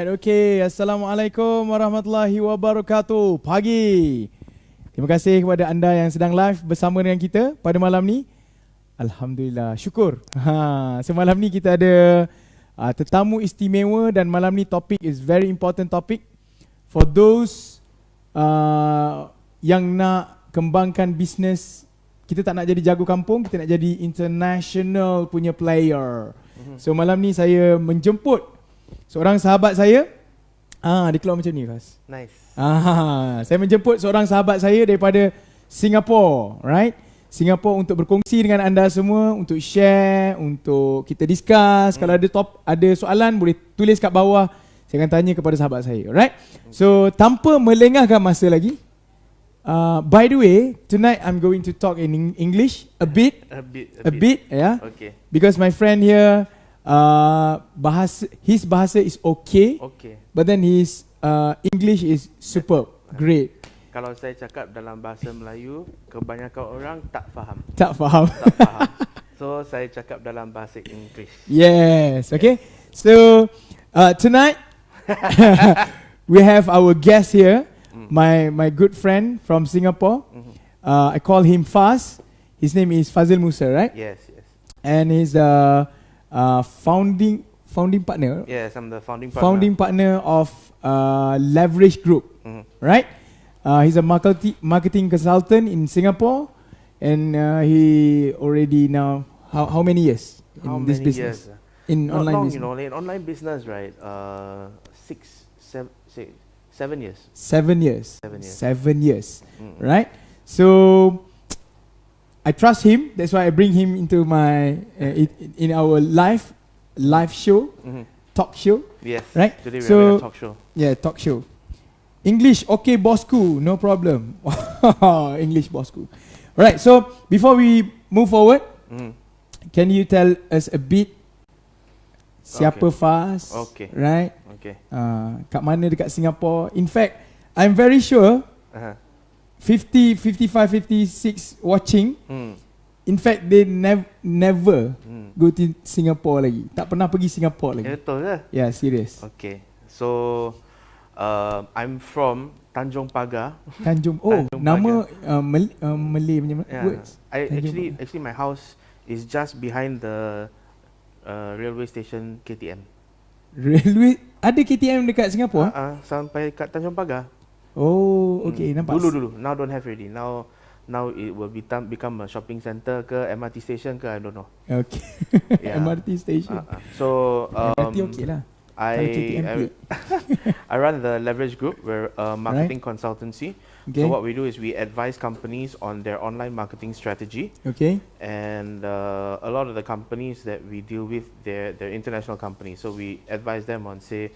Alright, okay. Assalamualaikum warahmatullahi wabarakatuh. Pagi. Terima kasih kepada anda yang sedang live bersama dengan kita pada malam ni. Alhamdulillah, syukur. Semalam ni kita ada tetamu istimewa dan malam ni topik is very important topic for those yang nak kembangkan bisnes. Kita tak nak jadi jago kampung, kita nak jadi international punya player. So malam ni saya menjemput seorang sahabat saya. Dia keluar macam ni, Fas. Nice. Saya menjemput seorang sahabat saya daripada Singapore, right? Singapore untuk berkongsi dengan anda semua, untuk share, untuk kita discuss. Kalau ada soalan boleh tulis kat bawah. Saya akan tanya kepada sahabat saya, right? So tanpa melengahkan masa lagi, by the way, tonight I'm going to talk in English a bit, yeah. Okay. Because my friend here, his bahasa is okay, but then his English is superb, great. Kalau saya cakap dalam bahasa Melayu, kebanyakan orang tak faham. Tak faham. So saya cakap dalam bahasa Inggeris. Yes, okay. So tonight we have our guest here, my good friend from Singapore. I call him Faz. His name is Fazil Musa, right? Yes. And he's founding partner. Yes, I'm the founding partner of Leverage Group, right? He's a marketing consultant in Singapore, and he already now how many years in this business? In Not online long, business. in online business, right? 7 years. 7 years. 7 years, right? So I trust him. That's why I bring him into my in our live show, talk show. Yes. Right. Today we have a talk show. Yeah, talk show. English, okay, bosku, no problem. English, bosku. Right. So before we move forward, can you tell us a bit? Siapa Faz? Okay. Right. Okay. Kat mana dekat Singapore? In fact, I'm very sure 50, 55, 56 watching. In fact, they never go to Singapore lagi. Tak pernah pergi Singapore lagi. Betul ke? Yeah, serious. Okay. So I'm from Tanjung Pagar. Tanjung nama Malay punya words. Actually my house is just behind the railway station KTM. Railway ada KTM dekat Singapore? Sampai kat Tanjung Pagar. Oh, okay, nampak. Dulu. Now don't have already. Now it will become a shopping center ke MRT station ke, I don't know. Okay. Yeah. MRT station. So MRT okay lah. I run the Leverage Group. We're a marketing consultancy. Okay. So what we do is we advise companies on their online marketing strategy. Okay. And a lot of the companies that we deal with, they're international companies. So we advise them on, say,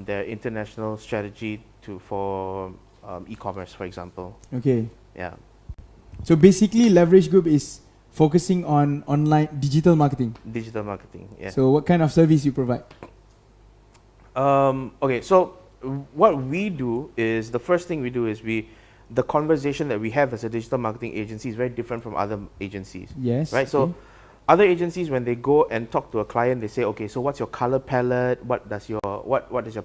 their international strategy for e-commerce, for example. Okay. Yeah. So basically, Leverage Group is focusing on online digital marketing. Digital marketing. Yeah. So what kind of service you provide? Okay. So what we do is, the first thing we do is the conversation that we have as a digital marketing agency is very different from other agencies. Yes. Right. So other agencies, when they go and talk to a client, they say, okay, so what's your color palette? What does your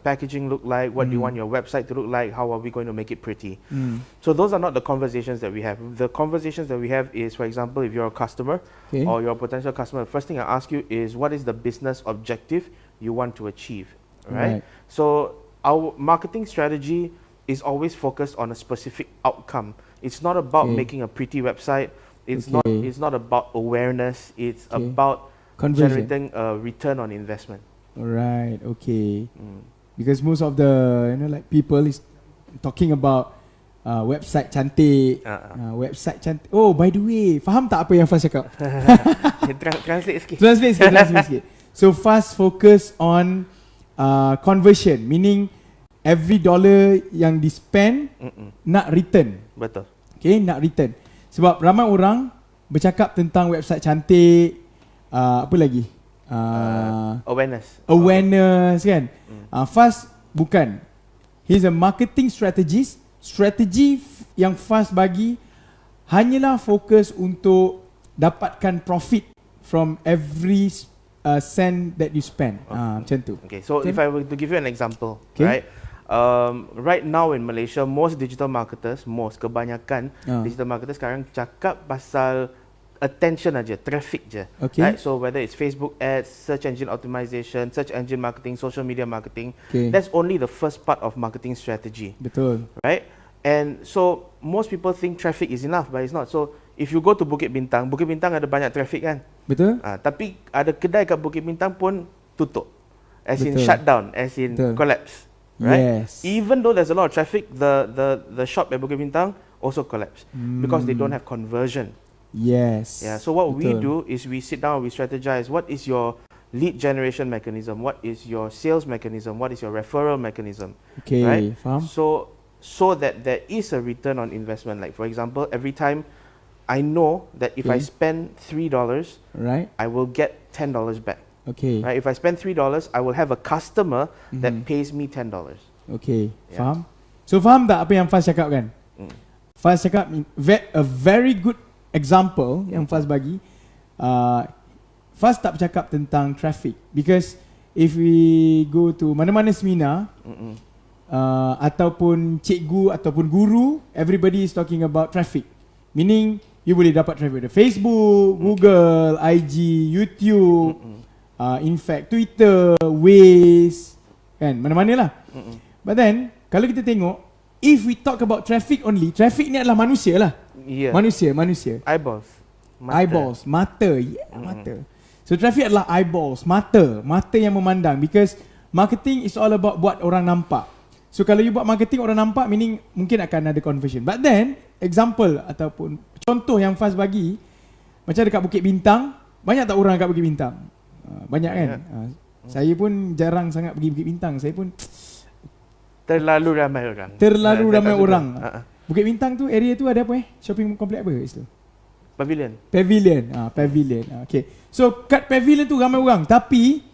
packaging look like? What do you want your website to look like? How are we going to make it pretty? So those are not the conversations that we have. The conversations that we have is, for example, if you're a customer or you're a potential customer, the first thing I ask you is, what is the business objective you want to achieve? Right? So our marketing strategy is always focused on a specific outcome. It's not about making a pretty website. It's not about awareness. It's about generating a return on investment. Alright, okay. Because most of the people is talking about website cantik, website cantik. Oh, by the way, faham tak apa yang Faz cakap? Translate sikit. So Faz focus on conversion, meaning every dollar yang di spend nak return. Betul. Okay, nak return. Sebab ramai orang bercakap tentang website cantik, apa lagi? Awareness kan? Faz bukan. He's a marketing strategist. Strategi yang Faz bagi hanyalah fokus untuk dapatkan profit from every cent that you spend. Macam tu. Okay, so if I were to give you an example, Okay. right? Right now in Malaysia, most digital marketers, kebanyakan digital marketers sekarang cakap pasal attention aja, traffic je. Okay. Right? So whether it's Facebook ads, search engine optimization, search engine marketing, social media marketing, that's only the first part of marketing strategy. Betul. Right? And so most people think traffic is enough, but it's not. So if you go to Bukit Bintang ada banyak traffic kan? Betul. Tapi ada kedai kat Bukit Bintang pun tutup. As in shut down, as in collapse. Right? Yes. Even though there's a lot of traffic, the shop at Bukit Bintang also collapse because they don't have conversion. Yes. Yeah. So what we do is we sit down, we strategize. What is your lead generation mechanism? What is your sales mechanism? What is your referral mechanism? Okay. Right? Faham? So that there is a return on investment. Like for example, every time I know that if I spend $3, right, I will get $10 back. Okay. Right? If I spend $3, I will have a customer that pays me $10. Okay. Faham? So faham tak apa yang Faz cakap kan? Faz cakap a very good example yang Faz bagi. Faz tak bercakap tentang traffic because if we go to mana-mana seminar ataupun cikgu ataupun guru, everybody is talking about traffic. Meaning you boleh dapat traffic dari Facebook, Google, IG, YouTube, in fact Twitter, Waze, kan, mana-mana lah. But then kalau kita tengok, if we talk about traffic only, traffic ni adalah manusia lah. Manusia. Eyeballs. Mata. Mata. So traffic adalah eyeballs, mata yang memandang, because marketing is all about buat orang nampak. So kalau you buat marketing orang nampak, meaning mungkin akan ada conversion. But then example ataupun contoh yang Faz bagi, macam dekat Bukit Bintang, banyak tak orang dekat Bukit Bintang? Banyak kan? Saya pun jarang sangat pergi Bukit Bintang. Saya pun terlalu ramai orang. Bukit Bintang tu, area tu ada apa shopping complex apa itu? Pavilion. Okay. So kat pavilion tu ramai orang, tapi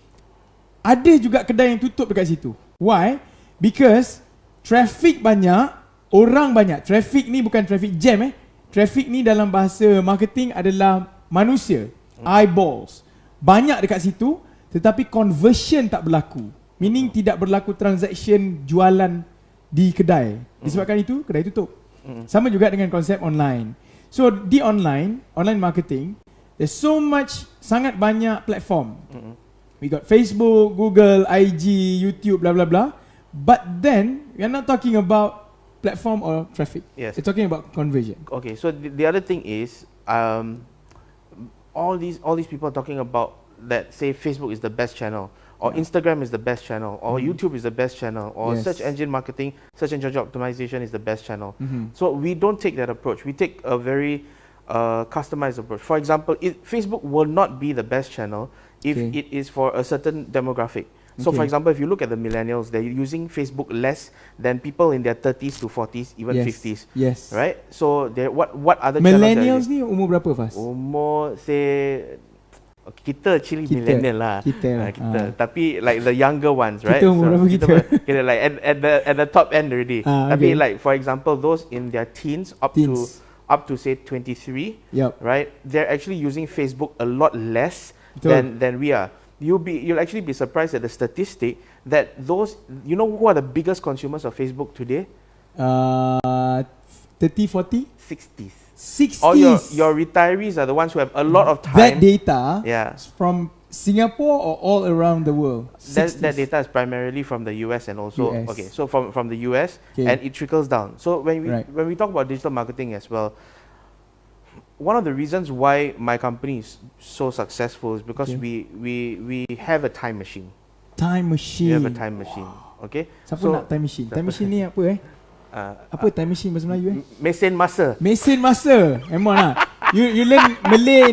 ada juga kedai yang tutup dekat situ. Why? Because traffic banyak, orang banyak. Traffic ni bukan traffic jam Traffic ni dalam bahasa marketing adalah manusia, eyeballs. Banyak dekat situ, tetapi conversion tak berlaku. Meaning tidak berlaku transaction jualan di kedai. Disebabkan itu, kedai tutup. Sama juga dengan konsep online. So di online marketing, there's so much, sangat banyak platform. We got Facebook, Google, IG, YouTube, blah blah blah. But then we are not talking about platform or traffic. Yes. We're talking about conversion. Okay, so the other thing is all these people are talking about that say Facebook is the best channel, or Instagram is the best channel, or YouTube is the best channel, or search engine marketing, search engine optimization is the best channel. So we don't take that approach. We take a very customized approach. For example, Facebook will not be the best channel if it is for a certain demographic. So for example, if you look at the millennials, they're using Facebook less than people in their 30s to 40s, even 50s. Yes. Right? So what other millennials ni umur berapa Faz? Umur say kita actually millennial lah. Kita. Tapi like the younger ones, right? Kita umur berapa kita? Kita like at the top end already. Tapi like for example, those in their teens up to say 23, right? They're actually using Facebook a lot less than we are. You'll actually be surprised at the statistic that those, you know who are the biggest consumers of Facebook today? 30, 40? 60s. All your retirees are the ones who have a lot of time. That data from Singapore or all around the world? That data is primarily from the US and also from the US, and it trickles down. So when we talk about digital marketing as well, one of the reasons why my company is so successful is because we have a time machine. We have a time machine. Okay. Siapa nak time machine? Time machine ni apa apa time machine bahasa Melayu Mesin masa. Mesin masa. Memang lah. You learn Malay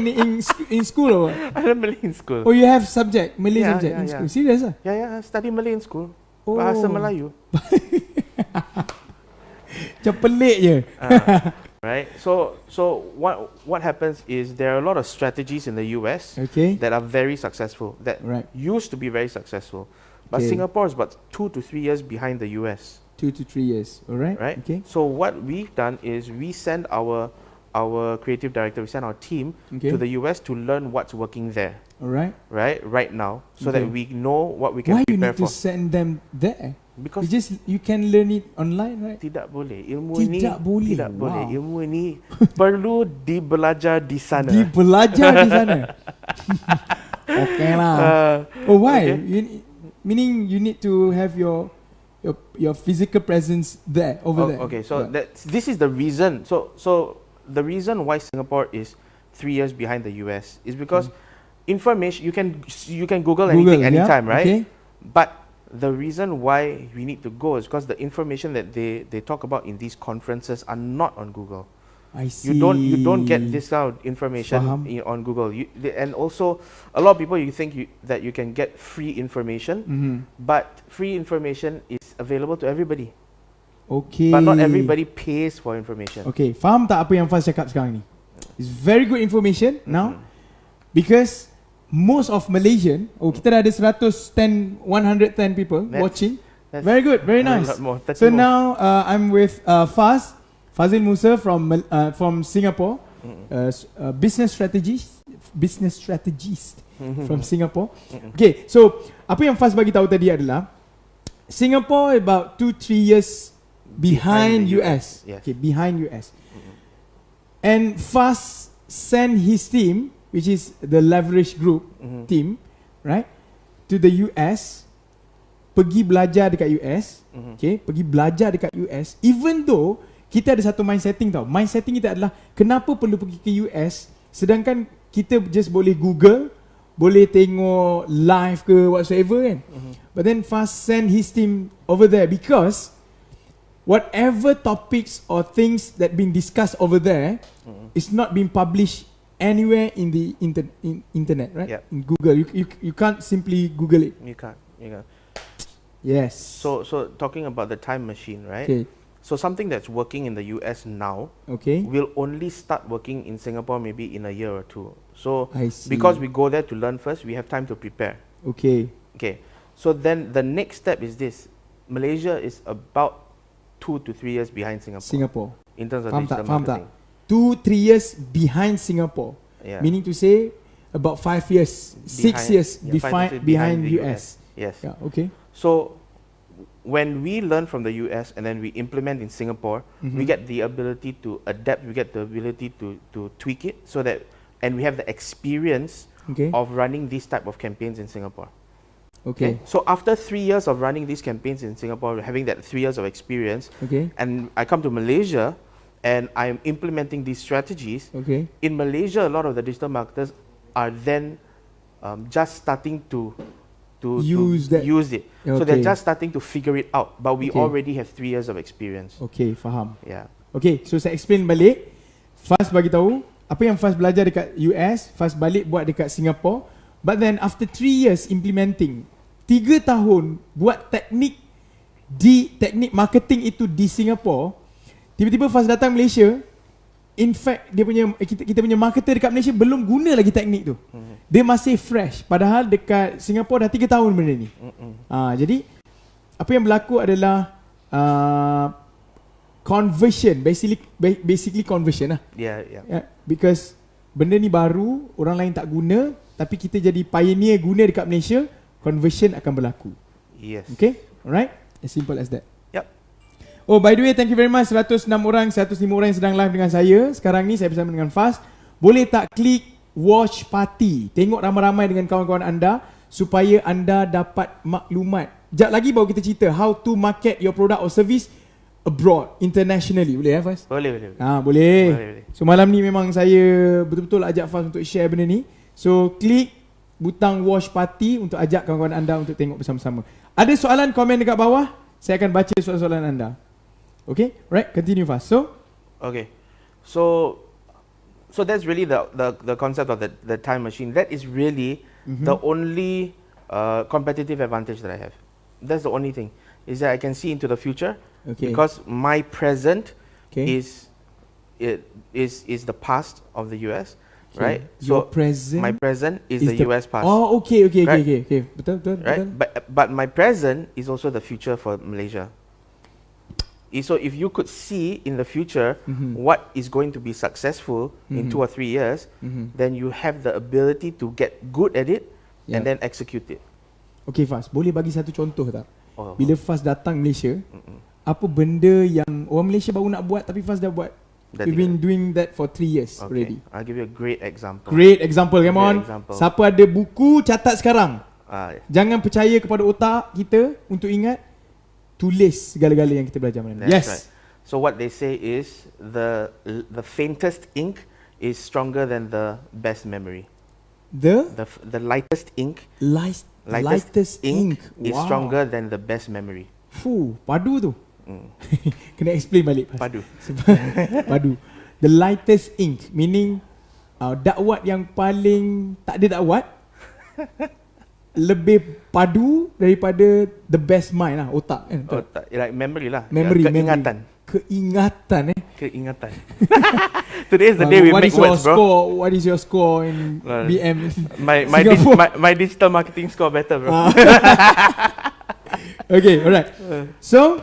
in school or what? I learn Malay in school. Oh, you have subject Malay subject in school. Serious lah? Yeah, study Malay in school. Bahasa Melayu. Macam pelik je. Right. So what happens is there are a lot of strategies in the US that are very successful, that used to be very successful. But Singapore is about 2 to 3 years behind the US. 2 to 3 years. Alright. Right. Okay. So what we've done is we send our our creative director, we sent our team to the US to learn what's working there. Alright. Right now, so that we know what we can Why prepare you need to for. send them there? Because you can learn it online, right? Tidak boleh. Ilmu Tidak boleh. Tidak boleh. Wow. Ilmu ni perlu dibelajar di sana. Dibelajar di sana. Okay lah. Oh, why? Okay. Meaning you need to have your physical presence there, over there. Okay, so this is the reason. So the reason why Singapore is 3 years behind the US is because information you can Google anything anytime, right? Okay. But the reason why we need to go is because the information that they talk about in these conferences are not on Google. I see. You don't get this kind of information on Google. And also, a lot of people think that you can get free information, but free information is available to everybody. Okay. But not everybody pays for information. Okay, faham tak apa yang Faz cakap sekarang ni? It's very good information now, because most of Malaysian, kita dah ada 110 people watching. Very good, very nice. So now I'm with Fazil Musa from Singapore, business strategist from Singapore. Okay, so apa yang Faz bagi tahu tadi adalah Singapore about 2-3 years behind US. Yes. Okay, behind US. And Faz sent his team, which is the leverage group team, right, to the US, pergi belajar dekat US, okay, pergi belajar dekat US, even though kita ada satu mindsetting tau. Mindsetting kita adalah kenapa perlu pergi ke US sedangkan kita just boleh Google, boleh tengok live ke whatsoever kan. But then Faz send his team over there because whatever topics or things that been discussed over there is not being published anywhere in the internet, right? Yep. In Google, you can't simply Google it. You can't. Yes. So talking about the time machine, right? Okay. So something that's working in the US now, will only start working in Singapore maybe in a year or two. So because we go there to learn first, we have time to prepare. Okay. So then the next step is this: Malaysia is about 2 to 3 years behind Singapore. In terms of digital marketing. 2-3 years behind Singapore. Yeah. Meaning to say about 5 years, 6 years behind US. Yes. Yeah, okay. So when we learn from the US and then we implement in Singapore, we get the ability to adapt, we get the ability to tweak it so that, and we have the experience of running these type of campaigns in Singapore. Okay. So after 3 years of running these campaigns in Singapore, having that 3 years of experience, and I come to Malaysia and I'm implementing these strategies. In Malaysia, a lot of the digital marketers are then just starting to use it. So they're just starting to figure it out. But we already have 3 years of experience. Okay, faham. Yeah. Okay, so saya explain balik. Faz bagi tahu apa yang Faz belajar dekat US, Faz balik buat dekat Singapore. But then after 3 years implementing, 3 tahun buat teknik marketing itu di Singapore, tiba-tiba Faz datang Malaysia. In fact, dia punya kita punya marketer dekat Malaysia belum guna lagi teknik tu. Dia masih fresh. Padahal dekat Singapore dah 3 tahun benda ni. Jadi apa yang berlaku adalah conversion, basically conversion lah. Yeah. Because benda ni baru, orang lain tak guna, tapi kita jadi pioneer guna dekat Malaysia, conversion akan berlaku. Yes. Okay? Alright? As simple as that. Yep. Oh, by the way, thank you very much 106 orang, 105 orang yang sedang live dengan saya. Sekarang ni saya bersama dengan Faz. Boleh tak klik watch party, tengok ramai-ramai dengan kawan-kawan anda supaya anda dapat maklumat. Sekejap lagi baru kita cerita how to market your product or service abroad, internationally. Boleh Faz? Boleh. Boleh. So malam ni memang saya betul-betul ajak Faz untuk share benda ni. So klik butang watch party untuk ajak kawan-kawan anda untuk tengok bersama-sama. Ada soalan, komen dekat bawah. Saya akan baca soalan-soalan anda. Okay, right, continue Faz. So that's really the concept of the time machine. That is really the only competitive advantage that I have. That's the only thing, is that I can see into the future, because my present is the past of the US, right? So my present is the US past. Oh, okay. Betul. Right, but my present is also the future for Malaysia. So if you could see in the future what is going to be successful in 2 or 3 years, then you have the ability to get good at it and then execute it. Okay Faz, boleh bagi satu contoh tak? Bila Faz datang Malaysia, apa benda yang orang Malaysia baru nak buat tapi Faz dah buat? We've been doing that for 3 years already. I'll give you a great example. Great example, come on. Siapa ada buku, catat sekarang. Jangan percaya kepada otak kita untuk ingat. Tulis segala-gala yang kita belajar malam ni. Yes. Right. So what they say is the faintest ink is stronger than the best memory. The lightest ink. Lightest ink is stronger than the best memory. Padu tu. Kena explain balik. Padu. Padu. The lightest ink meaning dakwat yang paling tak ada dakwat lebih padu daripada the best mind lah, otak kan. Otak, like memory lah. Keingatan. Today is the day we make words, bro. What is your score in BM? My digital marketing score better, bro. Okay, alright. So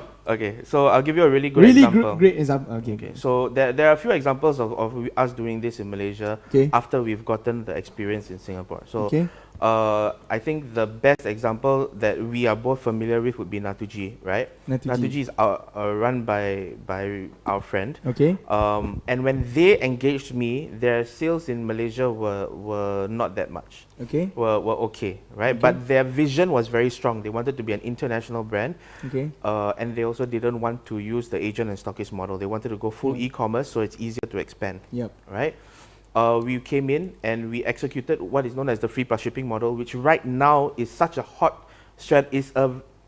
I'll give you a really good example. Great example. Okay. So there are a few examples of us doing this in Malaysia after we've gotten the experience in Singapore. So I think the best example that we are both familiar with would be Natuji, right? Natuji is run by our friend. Okay. And when they engaged me, their sales in Malaysia were not that much. Okay. Were okay, right? But their vision was very strong. They wanted to be an international brand. Okay. And they also didn't want to use the agent and stockist model. They wanted to go full e-commerce, so it's easier to expand. Yep. Right? We came in and we executed what is known as the free plus shipping model, which right now is such a hot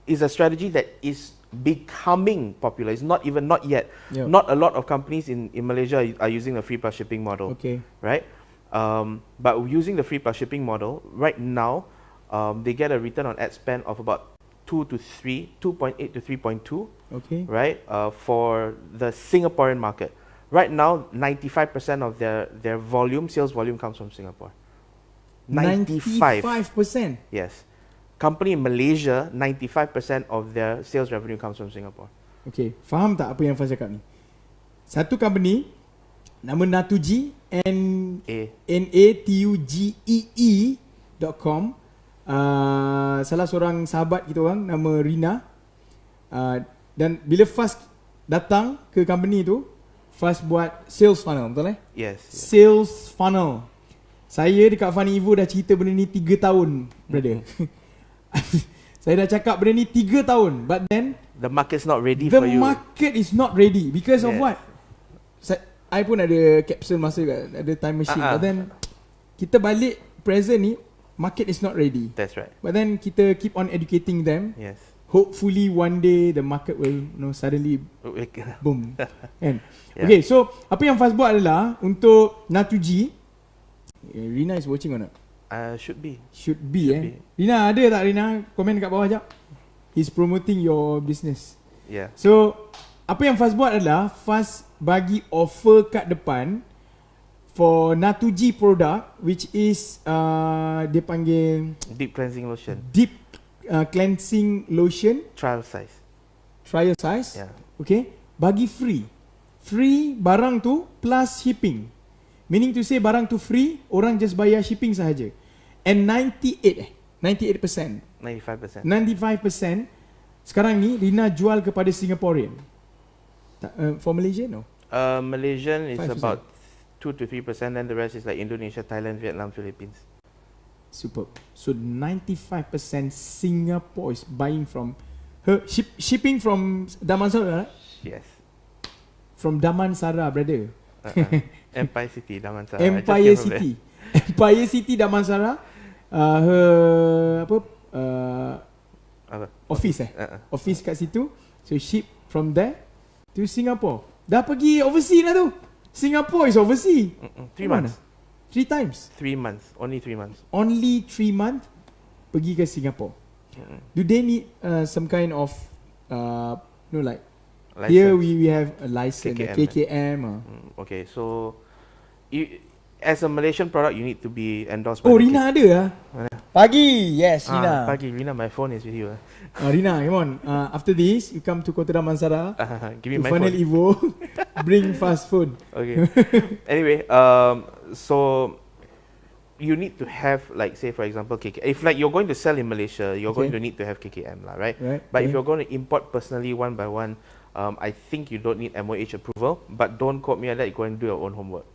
is a strategy that is becoming popular. It's not yet. Yep. Not a lot of companies in Malaysia are using the free plus shipping model. Okay. Right? But using the free plus shipping model right now, they get a return on ad spend of about 2.8 to 3.2. Okay. Right? For the Singaporean market. Right now, 95% of their sales volume comes from Singapore. 95%? Yes. Company in Malaysia, 95% of their sales revenue comes from Singapore. Okay, faham tak apa yang Faz cakap ni? Satu company, nama Natuji, NATUGEE.com. Salah seorang sahabat kita orang, nama Rina. Dan bila Faz datang ke company tu, Faz buat sales funnel, betul Yes. Sales funnel. Saya dekat FunnelEvo dah cerita benda ni 3 tahun, brother. Saya dah cakap benda ni 3 tahun, but then the market's not ready for you. The market is not ready because of what? I pun ada capsule masa kat, ada time machine. But then kita balik present ni, market is not ready. That's right. But then kita keep on educating them. Yes. Hopefully one day the market will suddenly boom. Kan? Yeah. Okay, so apa yang Faz buat adalah untuk Natuji. Rina is watching or not? Should be. Should be. Rina ada tak Rina? Komen dekat bawah jap. He's promoting your business. Yeah. So apa yang Faz buat adalah Faz bagi offer kat depan for Natuji product, which is dia panggil deep cleansing lotion. Deep cleansing lotion. Trial size. Yeah. Okay. Bagi free barang tu plus shipping. Meaning to say barang tu free, orang just bayar shipping sahaja. And 95% sekarang ni Rina jual kepada Singaporean. For Malaysia no? Malaysian is 5%. About 2 to 3%, and the rest is like Indonesia, Thailand, Vietnam, Philippines. Superb. So 95% Singapore is buying from her, shipping from Damansara. Yes. From Damansara, brother. Empire City, Damansara. Empire City, Damansara. Her office office kat situ. So ship from there to Singapore. Dah pergi overseas lah tu. Singapore is overseas. 3 months. 3 times. 3 months. Only 3 months. Only 3 months pergi ke Singapore. Do they need some kind of like license. Here we have a license, KKM. Okay, so as a Malaysian product, you need to be endorsed by Oh, the Rina ada lah. Pagi. Yes, Rina. Pagi, Rina, my phone is with you. Rina, come on. After this, you come to Kota Damansara. Give me my FunnelEvo. Bring fast food. Okay. Anyway, so you need to have, like, say for example, if like you're going to sell in Malaysia, you're going to need to have KKM lah, right? But if you're going to import personally one by one, I think you don't need MOH approval. But don't quote me on that. You go and do your own homework.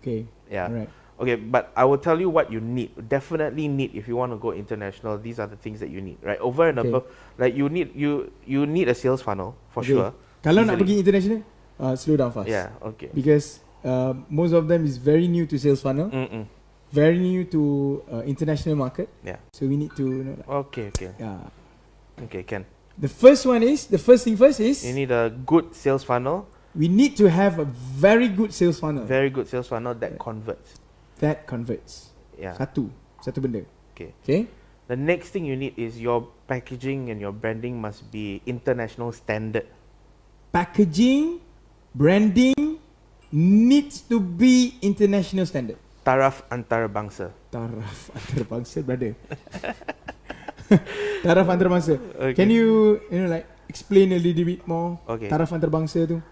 Okay. Yeah. Right. Okay, but I will tell you what you need. Definitely need if you want to go international. These are the things that you need, right? Over and above, like you need a sales funnel for sure. Kalau nak pergi international, slow down fast. Yeah. Okay. Because most of them is very new to sales funnel, very new to international market. Yeah. So we need to Okay. Yeah. Okay, Ken. The first thing first is You need a good sales funnel. we need to have a very good sales funnel. Very good sales funnel that converts. That converts. Yeah. Satu benda. Okay. The next thing you need is your packaging and your branding must be international standard. Packaging, branding needs to be international standard. Taraf antarabangsa. Taraf antarabangsa, brother. Taraf antarabangsa. Okay. Can you like explain a little bit more? Okay. Taraf antarabangsa tu.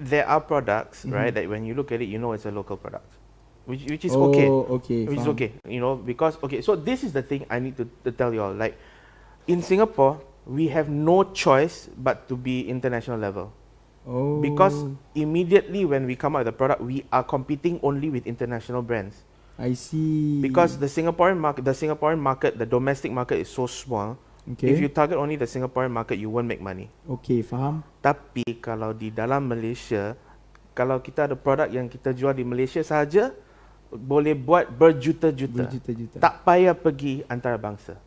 There are products, right, that when you look at it, you know it's a local product, which is okay. Which is okay, because so this is the thing I need to tell you all. Like in Singapore, we have no choice but to be international level. Because immediately when we come out with the product, we are competing only with international brands. I see. Because the Singaporean market, the domestic market is so small. Okay. If you target only the Singaporean market, you won't make money. Okay, faham. Tapi kalau di dalam Malaysia, kalau kita ada produk yang kita jual di Malaysia saja, boleh buat berjuta-juta. Tak payah pergi antarabangsa.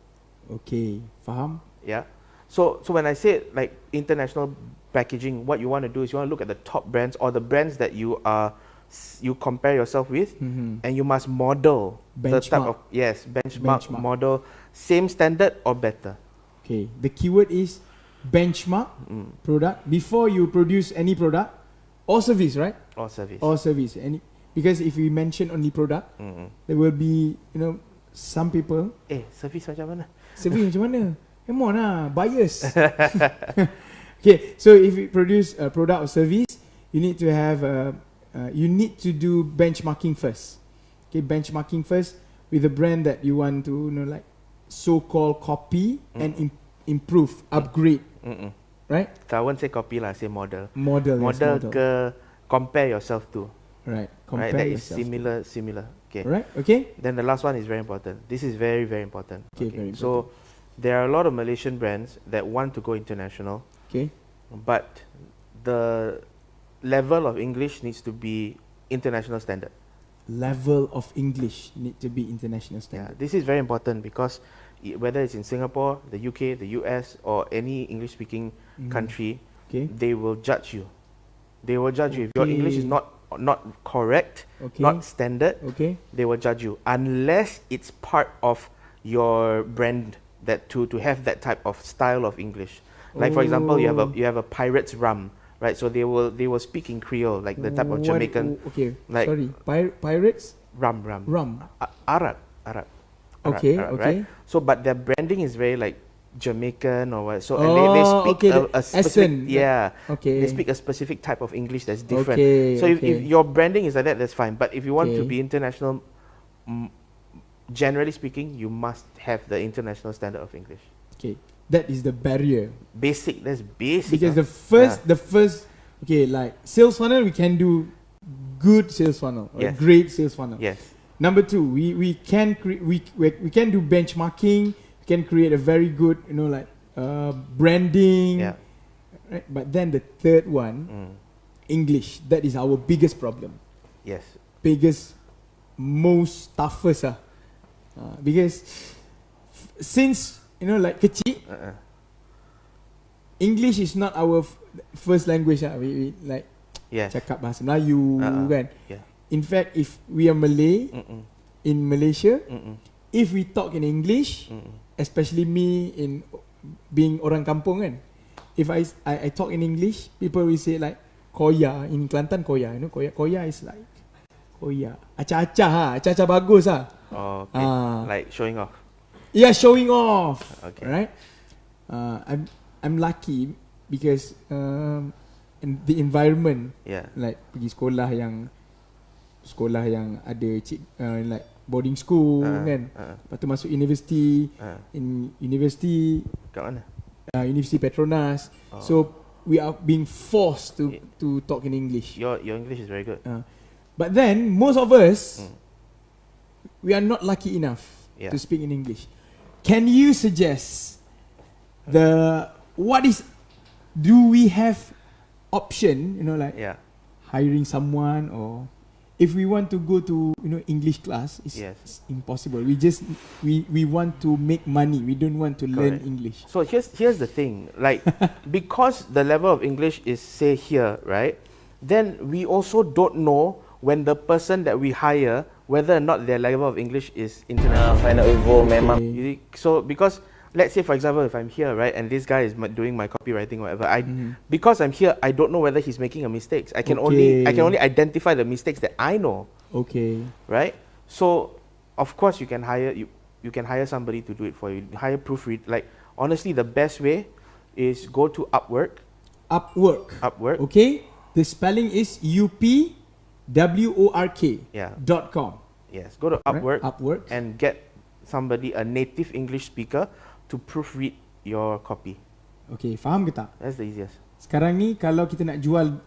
Okay, faham. Yeah. So when I say like international packaging, what you want to do is you want to look at the top brands or the brands that you compare yourself with, and you must model the type of benchmark, model, same standard or better. Okay, the keyword is benchmark product before you produce any product or service, right? Or service. Or service. Because if we mention only product, there will be some people. Service macam mana? Service macam mana? Come on lah, bias. Okay, so if you produce a product or service, you need to have you need to do benchmarking first. Okay, benchmarking first with the brand that you want to like so-called copy and improve, upgrade. Right? I won't say copy lah, say model. Model ke compare yourself to. Right. Compare that yourself. Is similar. Okay. Right. Okay. Then the last one is very important. This is very, very important. Okay. Very important. So there are a lot of Malaysian brands that want to go international. Okay. But the level of English needs to be international standard. Level of English need to be international standard. Yeah, this is very important because whether it's in Singapore, the UK, the US, or any English-speaking country, they will judge you. They will judge you if your English is not correct, not standard. They will judge you unless it's part of your brand that to have that type of style of English. Like for example, you have a pirate's rum. Right, so they will speak in Creole, like the type of Jamaican. Like pirates. Rum. Arab. Okay. Right. So, but their branding is very like Jamaican or what. So, and they speak a specific. They speak a specific type of English that's different. So, if your branding is like that, that's fine. But if you want to be international, generally speaking, you must have the international standard of English. Okay. That is the barrier. That's basic. Because the first, like sales funnel, we can do good sales funnel, or great sales funnel. Yes. Number two, we can do benchmarking. We can create a very good, branding. Yeah. Right? But then the third one, English. That is our biggest problem. Yes. Biggest, most toughest. Because since like kecil, English is not our first language. We like cakap bahasa Melayu kan. In fact, if we are Malay in Malaysia, if we talk in English, especially me in being orang kampung kan, if I talk in English, people will say like, koya. In Kelantan koya. You know koya is like koya. Acah-acah acah-acah bagus Oh, okay. Like showing off. Yeah, showing off. Okay. Right? I'm lucky because in the environment. Yeah. Like pergi sekolah yang ada like boarding school kan. Lepas tu masuk university. In university kat mana? University Petronas. So we are being forced to talk in English. Your English is very good. But then most of us we are not lucky enough to speak in English. Can you suggest do we have option, like hiring someone, or if we want to go to English class, it's impossible. We want to make money. We don't want to learn English. So here's the thing, like because the level of English is say here, right? Then we also don't know when the person that we hire whether or not their level of English is international. FunnelEvo memang. So because let's say for example if I'm here, right, and this guy is doing my copywriting or whatever, because I'm here, I don't know whether he's making a mistake. I can only identify the mistakes that I know. Okay. Right? So of course you can hire somebody to do it for you. Hire proofread. Like honestly, the best way is go to Upwork. Upwork. Okay. The spelling is UPWORK.com. Yes. Go to Upwork, right? Upwork and get somebody, a native English speaker, to proofread your copy. Okay, faham ke tak? That's the easiest. Sekarang ni kalau kita nak jual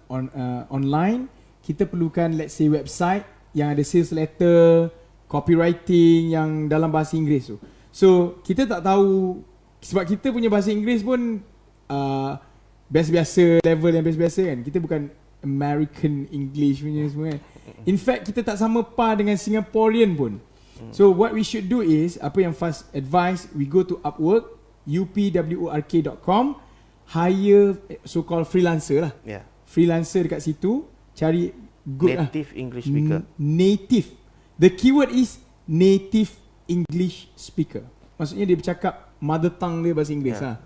online, kita perlukan let's say website yang ada sales letter, copywriting yang dalam bahasa Inggeris tu. So kita tak tahu, sebab kita punya bahasa Inggeris pun biasa-biasa, level yang biasa-biasa kan. Kita bukan American English punya semua kan. In fact kita tak sama par dengan Singaporean pun. So what we should do is, apa yang Faz advise, we go to Upwork, UPWORK.com, hire so-called freelancer lah. Freelancer dekat situ, cari good native English speaker. Native. The keyword is native English speaker. Maksudnya dia bercakap mother tongue dia bahasa Inggeris lah.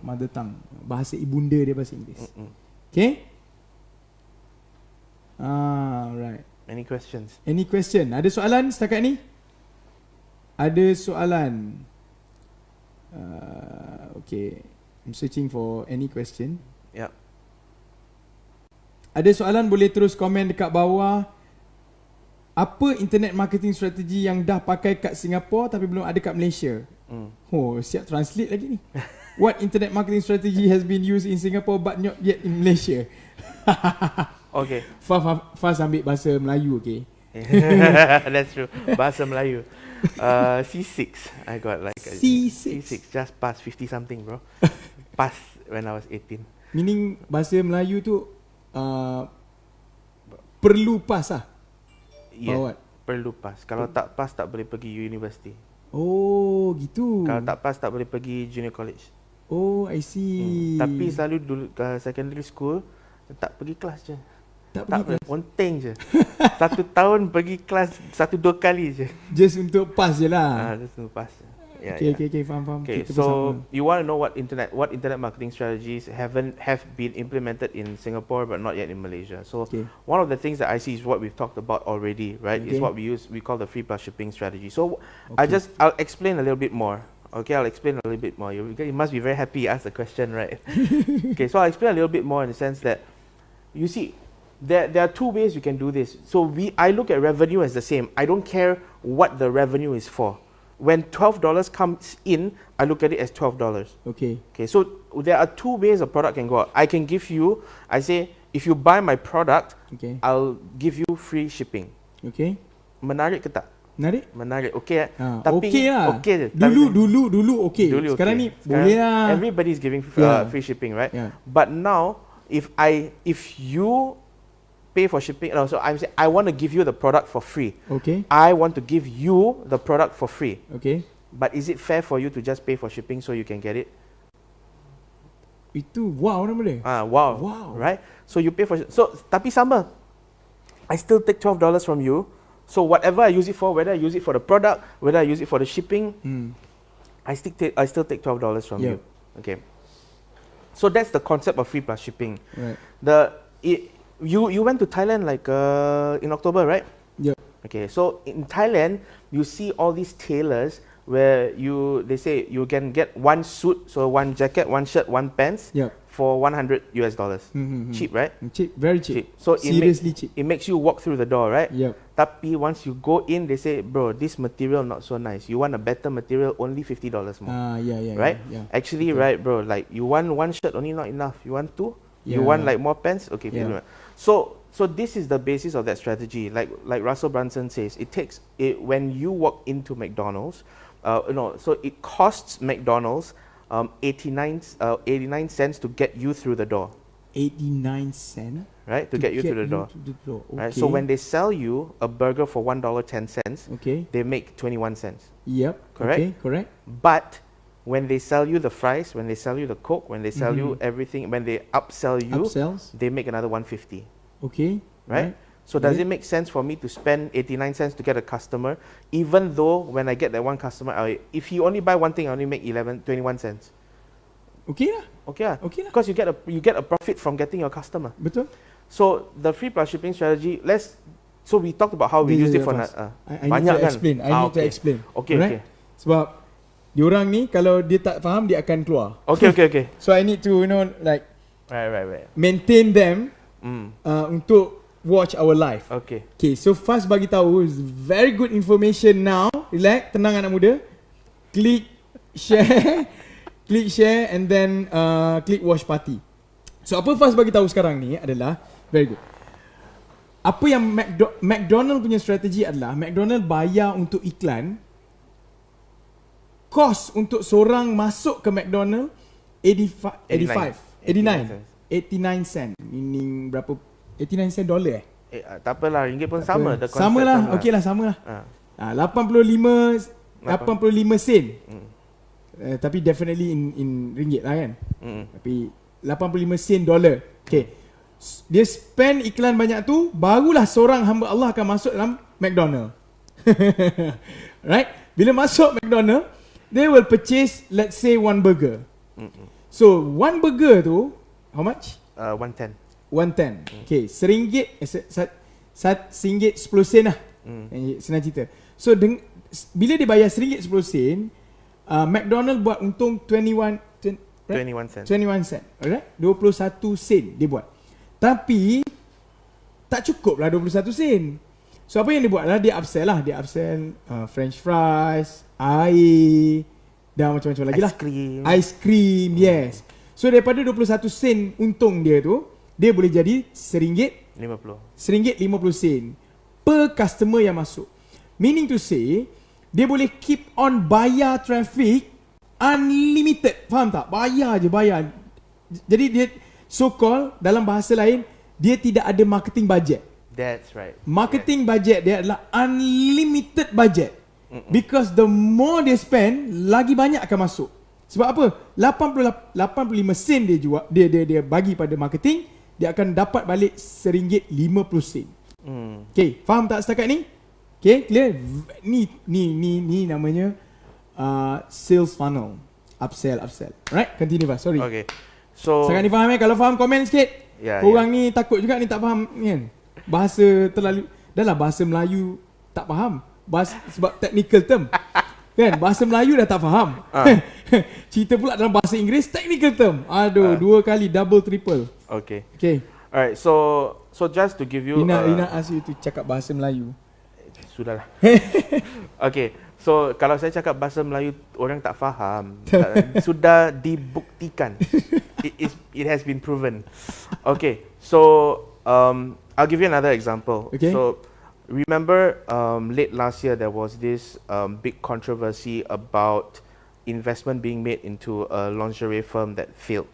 Mother tongue, bahasa ibunda dia bahasa Inggeris. Okay? Right. Any questions? Any question? Ada soalan setakat ni? Ada soalan? Okay. I'm searching for any question. Yep. Ada soalan boleh terus komen dekat bawah. Apa internet marketing strategy yang dah pakai kat Singapore tapi belum ada kat Malaysia? Oh, siap translate lagi ni. What internet marketing strategy has been used in Singapore but not yet in Malaysia? Okay. Faz ambil bahasa Melayu, okay? That's true. Bahasa Melayu. C6. I got like C6. Just passed 50 something, bro. Passed when I was 18. Meaning bahasa Melayu tu perlu pass lah. Yeah. Perlu pass. Kalau tak pass tak boleh pergi university. Oh, gitu. Kalau tak pass tak boleh pergi junior college. Oh, I see. Tapi selalu dulu secondary school tak pergi kelas je. Tak pergi ponteng je. 1 tahun pergi kelas 1-2 kali je. Just untuk pass je lah. Just untuk pass. Yeah, okay, faham. Okay, so you want to know what internet marketing strategies have been implemented in Singapore but not yet in Malaysia. So one of the things that I see is what we've talked about already, right? Is what we call the free plus shipping strategy. So I'll explain a little bit more. Okay, I'll explain a little bit more. You must be very happy you asked the question, right? Okay, so I'll explain a little bit more in the sense that you see, there are 2 ways you can do this. So I look at revenue as the same. I don't care what the revenue is for. When $12 comes in, I look at it as $12. Okay, so there are 2 ways a product can go out. I can give you, I say, if you buy my product, I'll give you free shipping. Okay. Menarik ke tak? Menarik. Okay. Tapi okay lah. Okay je. Dulu okay. Sekarang ni boleh lah. Everybody's giving free shipping, right? But now, if you pay for shipping, so I'm saying I want to give you the product for free. Okay. I want to give you the product for free. Okay. But is it fair for you to just pay for shipping so you can get it? Itu wow nama dia. Wow. Right? So you pay for tapi sama. I still take $12 from you. So whatever I use it for, whether I use it for the product, whether I use it for the shipping, I still take $12 from you. Okay. So that's the concept of free plus shipping. Right. You went to Thailand like in October, right? Yeah. Okay, so in Thailand, you see all these tailors where they say you can get one suit, so one jacket, one shirt, one pants, Yeah. for $100. Mm-hmm. Cheap, right? Cheap, very cheap. So seriously cheap. It makes you walk through the door, right? Yep. Tapi once you go in, they say, bro, this material not so nice. You want a better material, only $50 more. Yeah. Right? Yeah. Actually, Okay. right, bro. Like you want one shirt only not enough. You want two? You Yeah. want like more pants? Okay. Yeah. So this is the basis of that strategy. Like Russell Brunson says, it takes it when you walk into McDonald's. So it costs McDonald's 89 cents to get you through the door. 89 cents? Right? To get you through the door. Okay. Right? So when they sell you a burger for $1.10, okay, they make 21 cents. Yep. Correct? Okay, correct. But when they sell you the fries, when they sell you the Coke, when they sell you everything, when they upsell you, Upsells? they make another 150. Okay. Right? So does it make sense for me to spend 89 cents to get a customer, even though when I get that one customer, if you only buy one thing, I only make 21 cents? Okay lah. Okay lah. Okay lah. Because you get a profit from getting your customer. Betul. So the free plus shipping strategy, so we talked about how we used it for I need to explain. I need to explain. Okay, right? Sebab diorang ni kalau dia tak faham dia akan keluar. Okay. So I need to like right. maintain them untuk watch our live. Okay. So Faz bagi tahu is very good information now. Relax, tenang anak muda. Click share and then click watch party. So apa Faz bagi tahu sekarang ni adalah very good. Apa yang McDonald punya strategi adalah McDonald bayar untuk iklan. Kos untuk seorang masuk ke McDonald 89 cent. Meaning berapa? 89 cent dollar tak apalah, ringgit pun sama. Sama lah. Okey lah, sama lah. 85 sen. Tapi definitely in ringgit lah kan. Tapi 85 sen dollar. Okay. Dia spend iklan banyak tu, barulah seorang hamba Allah akan masuk dalam McDonald. Right? Bila masuk McDonald, they will purchase, let's say, one burger. So one burger tu how much? 110. 110. Okay, RM1 RM1 10 sen lah. Senang cerita. So bila dia bayar RM1 10 sen, McDonald buat untung 21 cent. Alright? 21 sen dia buat. Tapi tak cukup lah 21 sen. So apa yang dia buat lah, dia upsell french fries, air dan macam-macam lagi lah. Ice cream, yes. So daripada 21 sen untung dia tu, dia boleh jadi RM1.50 per customer yang masuk. Meaning to say, dia boleh keep on bayar traffic unlimited. Faham tak? Bayar je. Jadi dia so-called dalam bahasa lain, dia tidak ada marketing budget. That's right. Marketing budget dia adalah unlimited budget. Because the more they spend, lagi banyak akan masuk. Sebab apa? 85 sen dia jual, dia bagi pada marketing, dia akan dapat balik RM1.50. Okay, faham tak setakat ni? Okay, clear? Ni namanya sales funnel. Upsell. Right? Continue Pak, sorry. Okay. So sangat ni faham kalau faham komen sikit. Orang ni takut juga ni tak faham kan. Bahasa terlalu, dahlah bahasa Melayu tak faham. Sebab technical term. Kan, bahasa Melayu dah tak faham. Cerita pula dalam bahasa Inggeris, technical term. Aduh, dua kali, double, triple. Okay. Alright, so just to give you Rina ask you to cakap bahasa Melayu. Sudahlah. Okay. So kalau saya cakap bahasa Melayu orang tak faham. Sudah dibuktikan. It has been proven. Okay. So I'll give you another example. Okay. So remember late last year there was this big controversy about investment being made into a lingerie firm that failed.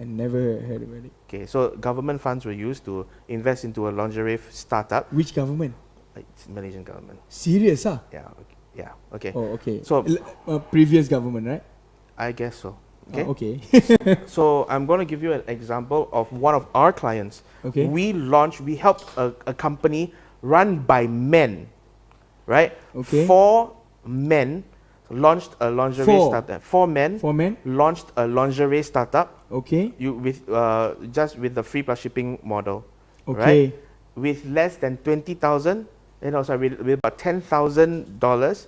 I never heard about it. Okay, so government funds were used to invest into a lingerie startup. Which government? It's Malaysian government. Serious ah? Yeah, okay. Oh, okay. So previous government, right? I guess so. Okay. Okay. So I'm going to give you an example of one of our clients. Okay. We helped a company run by men, right? Okay. 4 men launched a lingerie startup. 4 men launched a lingerie startup. Okay. Just with the free plus shipping model. right? With less than 20,000, with about $10,000,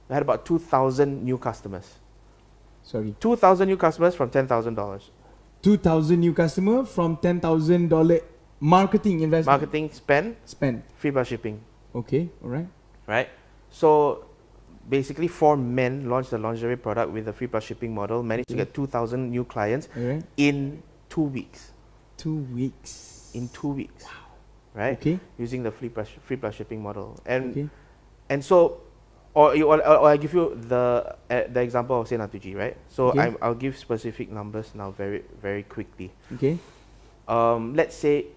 had about 2,000 new customers. 2,000 new customers from $10,000. 2,000 new customer from $10,000 marketing investment. Marketing spend. Free plus shipping. Okay, alright. Right? So basically 4 men launched the lingerie product with the free plus shipping model, managed to get 2,000 new clients in 2 weeks. 2 weeks. In 2 weeks. Wow. Right? Okay. Using the free plus shipping model. And so or I give you the example of say Natuji, right? So I'll give specific numbers now very, very quickly. Okay. Let's say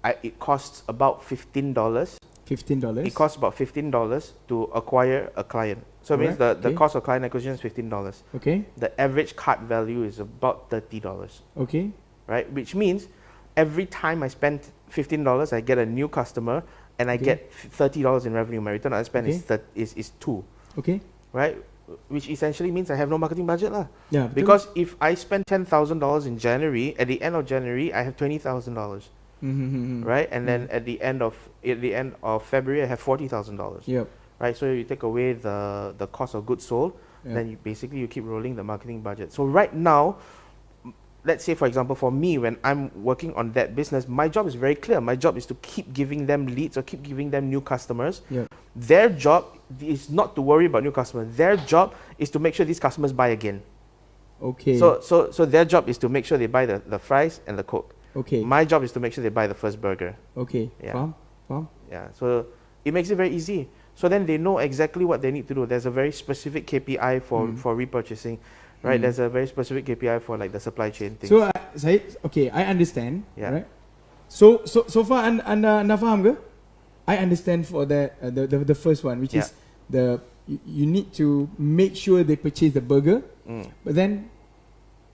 it costs about $15. $15. It costs about $15 to acquire a client. So it means the cost of client acquisition is $15. Okay. The average cart value is about $30. Okay. Right? Which means every time I spend $15, I get a new customer and I get $30 in revenue. My return on spend is 2. Okay. Right? Which essentially means I have no marketing budget lah. Yeah. Because if I spend $10,000 in January, at the end of January I have $20,000. Right? And then at the end of February I have $40,000. Yep. Right? So you take away the cost of goods sold, then you keep rolling the marketing budget. So right now, let's say for example for me, when I'm working on that business, my job is very clear. My job is to keep giving them leads or keep giving them new customers. Their job is not to worry about new customers. Their job is to make sure these customers buy again. Okay. So their job is to make sure they buy the fries and the Coke. Okay. My job is to make sure they buy the first burger. Okay. Yeah. Faham? Yeah. So it makes it very easy. So then they know exactly what they need to do. There's a very specific KPI for repurchasing. Right, there's a very specific KPI for like the supply chain thing. So, I understand. Yeah. Right. So far, anda faham ke? I understand for that the first one, which is you need to make sure they purchase the burger, but then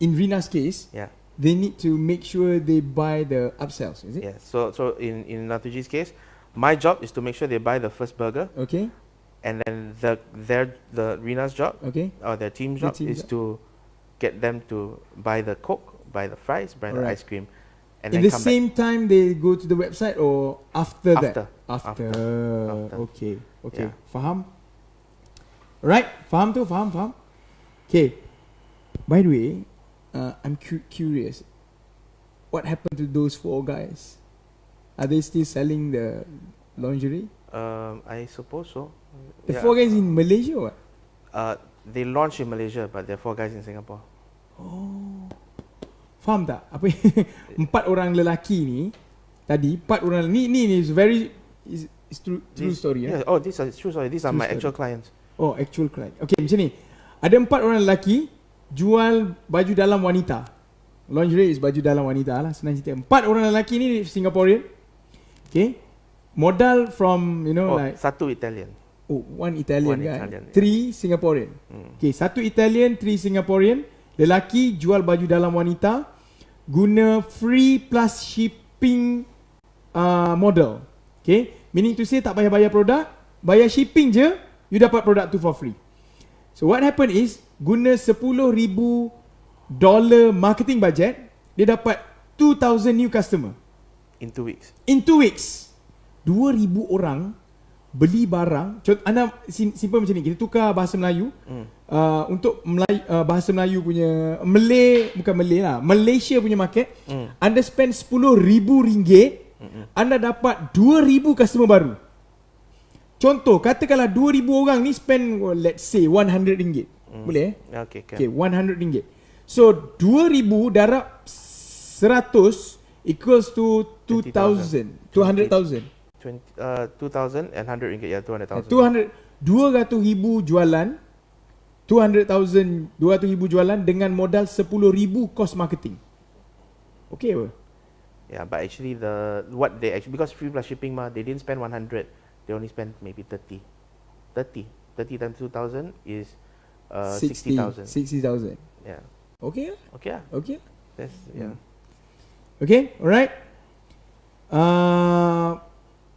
in Rina's case, they need to make sure they buy the upsells. Is it? Yeah. So in Natuji's case, my job is to make sure they buy the first burger. Okay. And then the Rina's job, or their team's job is to get them to buy the Coke, buy the fries, buy the ice cream. And in then the same time they go to the website or after that? After. Okay. Yeah. Faham? Right? Faham? Okay. By the way, I'm curious. What happened to those 4 guys? Are they still selling the lingerie? I suppose so. The 4 guys in Malaysia or what? They launched in Malaysia, but there are 4 guys in Singapore. Oh. Faham tak? Apa 4 orang lelaki ni tadi, 4 orang ni is very is true story. Yeah. Oh, this is true story. These are my actual clients. Oh, actual client. Okay, macam ni. Ada 4 orang lelaki jual baju dalam wanita. Lingerie is baju dalam wanita lah, senang cerita. 4 orang lelaki ni Singaporean. Okay. Modal from like 1 Italian. Oh, 1 Italian kan. 3 Singaporean. Okay, 1 Italian, 3 Singaporean. Lelaki jual baju dalam wanita guna free plus shipping model. Okay, meaning to say tak payah bayar produk, bayar shipping je, you dapat produk tu for free. So what happened is, guna $10,000 marketing budget, dia dapat 2,000 new customer. In 2 weeks. In 2 weeks. 2,000 orang beli barang. Anda simple macam ni, kita tukar bahasa Melayu. Untuk bahasa Melayu punya Malaysia punya market, anda spend RM10,000, anda dapat 2,000 customer baru. Contoh, katakanlah 2,000 orang ni spend let's say RM100. Boleh Okay, RM100. So 2,000 darab 100 equals to 2,000. 200,000. 2,000 and RM100, yeah, 200,000. 200,000 jualan, 200,000 jualan dengan modal 10,000 cost marketing. Okay apa? Yeah, but actually because free plus shipping they didn't spend 100, they only spent maybe 30 times 2,000 is 60,000. 60,000. Yeah. Okay. That's Okay, alright.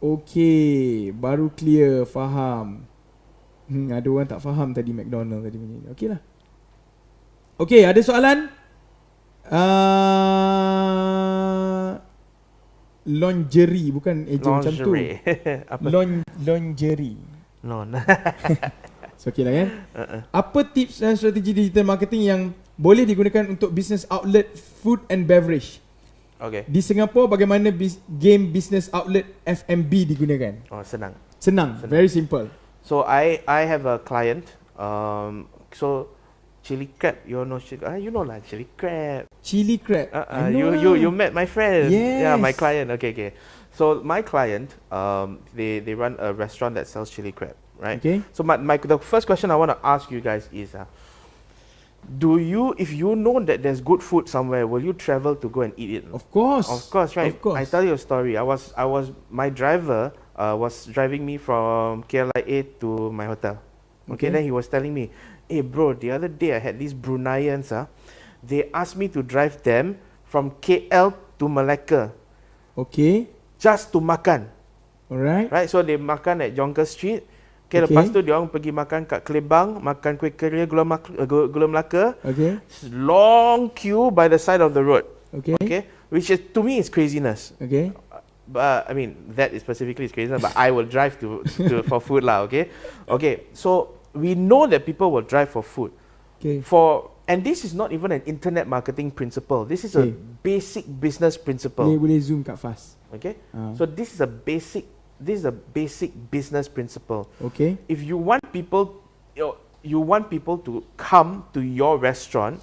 Okay, baru clear, faham. Ada orang tak faham tadi McDonald tadi punya. Okay lah. Okay, ada soalan? lingerie, bukan eja macam tu. Apa? Lingerie. No. So okay lah kan. Apa tips dan strategi digital marketing yang boleh digunakan untuk business outlet food and beverage? Okay. Di Singapura bagaimana game business outlet F&B digunakan? Oh, senang. Very simple. So I have a client. So chili crab, you know chili crab. Chili crab. You met my friend. Yes. Yeah, my client. Okay. So my client, they run a restaurant that sells chili crab, right? Okay. So the first question I want to ask you guys is, if you know that there's good food somewhere, will you travel to go and eat it? Of course, right? Of course. I tell you a story. My driver was driving me from KLIA to my hotel. Okay, then he was telling me, hey bro, the other day I had these Bruneians, they asked me to drive them from KL to Malacca. Okay. Just to makan. Alright. Right, so they makan at Jonker Street. Okay, lepas tu dia orang pergi makan kat Kelebang, makan kuih keria Gula Melaka. Okay. Long queue by the side of the road. Okay. Which is, to me is craziness. Okay. But I mean, that is specifically is craziness, but I will drive to for food lah, okay? Okay, so we know that people will drive for food. Okay. And this is not even an internet marketing principle. This is a basic business principle. Boleh zoom kat fast. Okay? So this is a basic business principle. Okay. If you want people to come to your restaurant,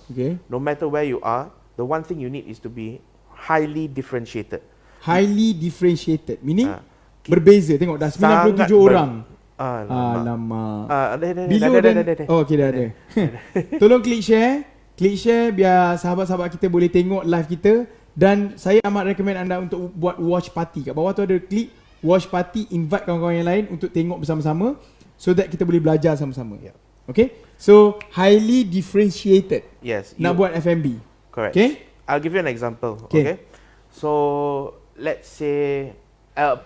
no matter where you are, the one thing you need is to be highly differentiated. Highly differentiated, meaning berbeza. Tengok dah 97 orang. Alamak. Oh, okay, dah ada. Tolong klik share biar sahabat-sahabat kita boleh tengok live kita. Dan saya amat recommend anda untuk buat watch party. Kat bawah tu ada klik watch party, invite kawan-kawan yang lain untuk tengok bersama-sama, so that kita boleh belajar sama-sama. Okay, so highly differentiated. Yes. Nak buat F&B. Correct. Okay, I'll give you an example. Okay. So let's say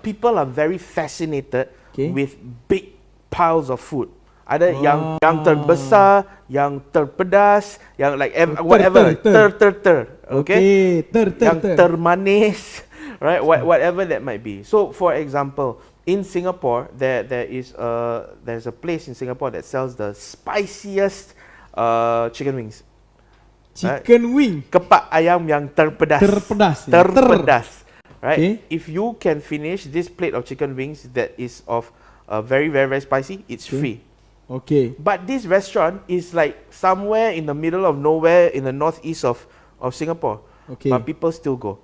people are very fascinated with big piles of food. Ada yang terbesar, yang terpedas, yang like whatever, okay? Yang termanis, right? Whatever that might be. So for example, in Singapore, there's a place in Singapore that sells the spiciest chicken wings. Wing. Kepak ayam yang terpedas. Right? If you can finish this plate of chicken wings that is of very, very, very spicy, it's free. Okay. But this restaurant is like somewhere in the middle of nowhere in the northeast of Singapore. Okay. But people still go.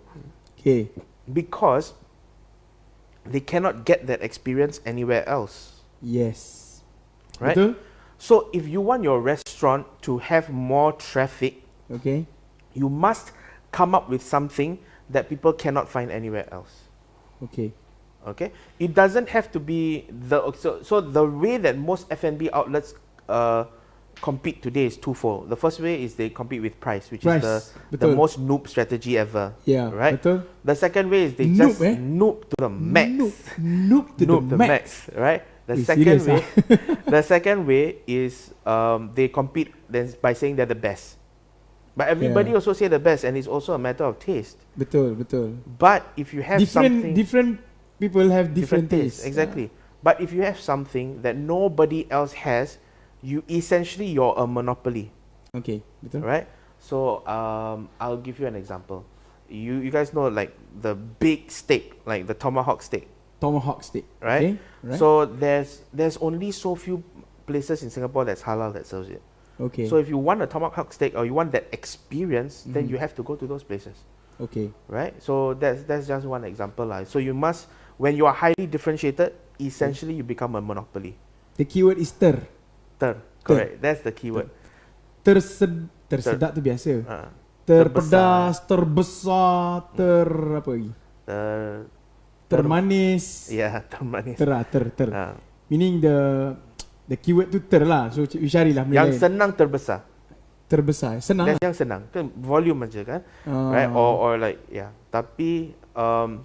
Okay. Because they cannot get that experience anywhere else. Yes. Right? Betul? So if you want your restaurant to have more traffic, you must come up with something that people cannot find anywhere else. Okay? It doesn't have to be so the way that most F&B outlets compete today is twofold. The first way is they compete with price, which is the most noob strategy ever. Right? Betul. The second way is they just noob to the max. Noob to the max. Right? The second way is they compete by saying they're the best. But everybody also say the best, and it's also a matter of taste. Betul. But if you have different people have different tastes. Exactly. But if you have something that nobody else has, you're a monopoly. Okay, betul. Right? So I'll give you an example. You guys know like the big steak, like the tomahawk steak. Right? So there's only so few places in Singapore that's halal that sells it. Okay. So if you want a tomahawk steak or you want that experience, then you have to go to those places. Okay. Right? So that's just one example. So you must, when you are highly differentiated, essentially you become a monopoly. The keyword is ter. Correct. That's the keyword. Tersedak tu biasa. Terpedas, terbesar, apa lagi? Termanis. Yeah, termanis. Ter. Meaning the keyword tu ter lah. So you carilah yang senang terbesar. Senang. Yang senang. Kan volume aja kan. Right? Or like tapi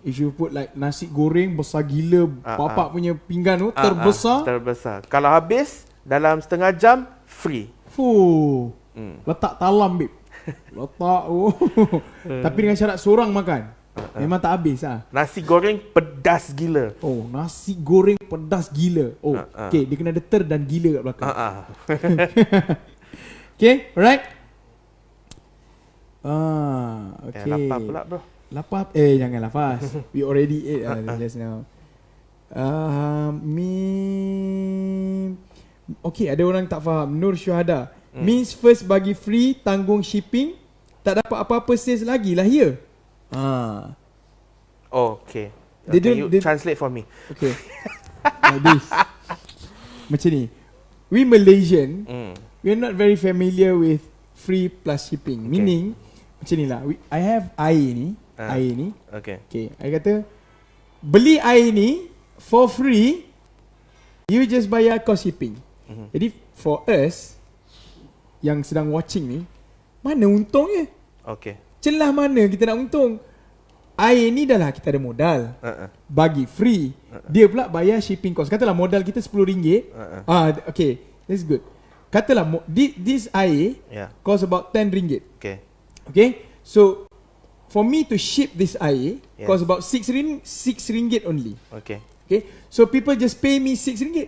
if you put like nasi goreng besar gila, bapak punya pinggan tu terbesar. Kalau habis dalam setengah jam free. Letak talam babe. Letak Tapi dengan syarat seorang makan. Memang tak habis lah. Nasi goreng pedas gila. Oh, nasi goreng pedas gila. Oh, okay, dia kena ada ter dan gila kat belakang. Okay, alright. Okay. Lapar pula bro. Lapar? Jangan lapar. We already ate just now. Okay, ada orang tak faham. Nur Syuhada. Means first bagi free, tanggung shipping, tak dapat apa-apa sales lagi lah ya. Okay. You translate for me. Okay. Like this. Macam ni. We Malaysian, we're not very familiar with free plus shipping. Okay. Meaning, macam ni lah. I have air ni. Air ni. Okay. Okay. I kata, beli air ni for free, you just bayar cost shipping. Jadi, for us, yang sedang watching ni, mana untungnya? Okay. Celah mana kita nak untung? Air ni dah lah kita ada modal. Bagi free. Dia pula bayar shipping cost. Katalah modal kita RM10. Okay, that's good. Katalah this air cost about RM10. Okay. So for me to ship this air cost about RM6 only. Okay. So people just pay me RM6.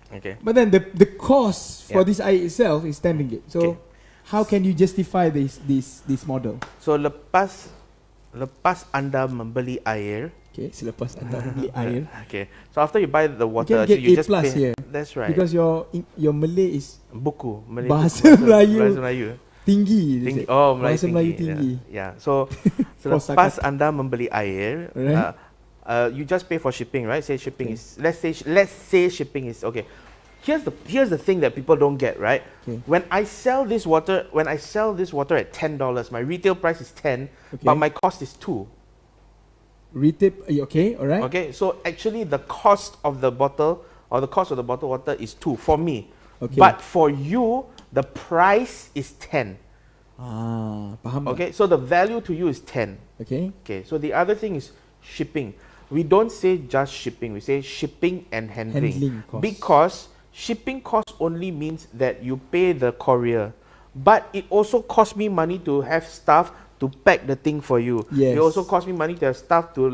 Okay. But then the cost for this air itself is RM10. So how can you justify this model? So lepas anda membeli air. Okay, selepas anda membeli air. Okay. So after you buy the water, you just pay. Here. That's right. Because your Malay is buku, bahasa Melayu tinggi. Bahasa Melayu tinggi. Yeah. So selepas anda membeli air, you just pay for shipping, right? Say shipping is let's say shipping is okay. Here's the thing that people don't get, right? When I sell this water at $10, my retail price is 10, but my cost is 2. Retail, okay, alright. Okay, so actually the cost of the bottle or the cost of the bottled water is 2 for me. But for you, the price is 10. Faham. Okay, so the value to you is 10. Okay, so the other thing is shipping. We don't say just shipping, we say shipping and handling cost. Because shipping cost only means that you pay the courier, but it also costs me money to have staff to pack the thing for you. It also costs me money to have staff to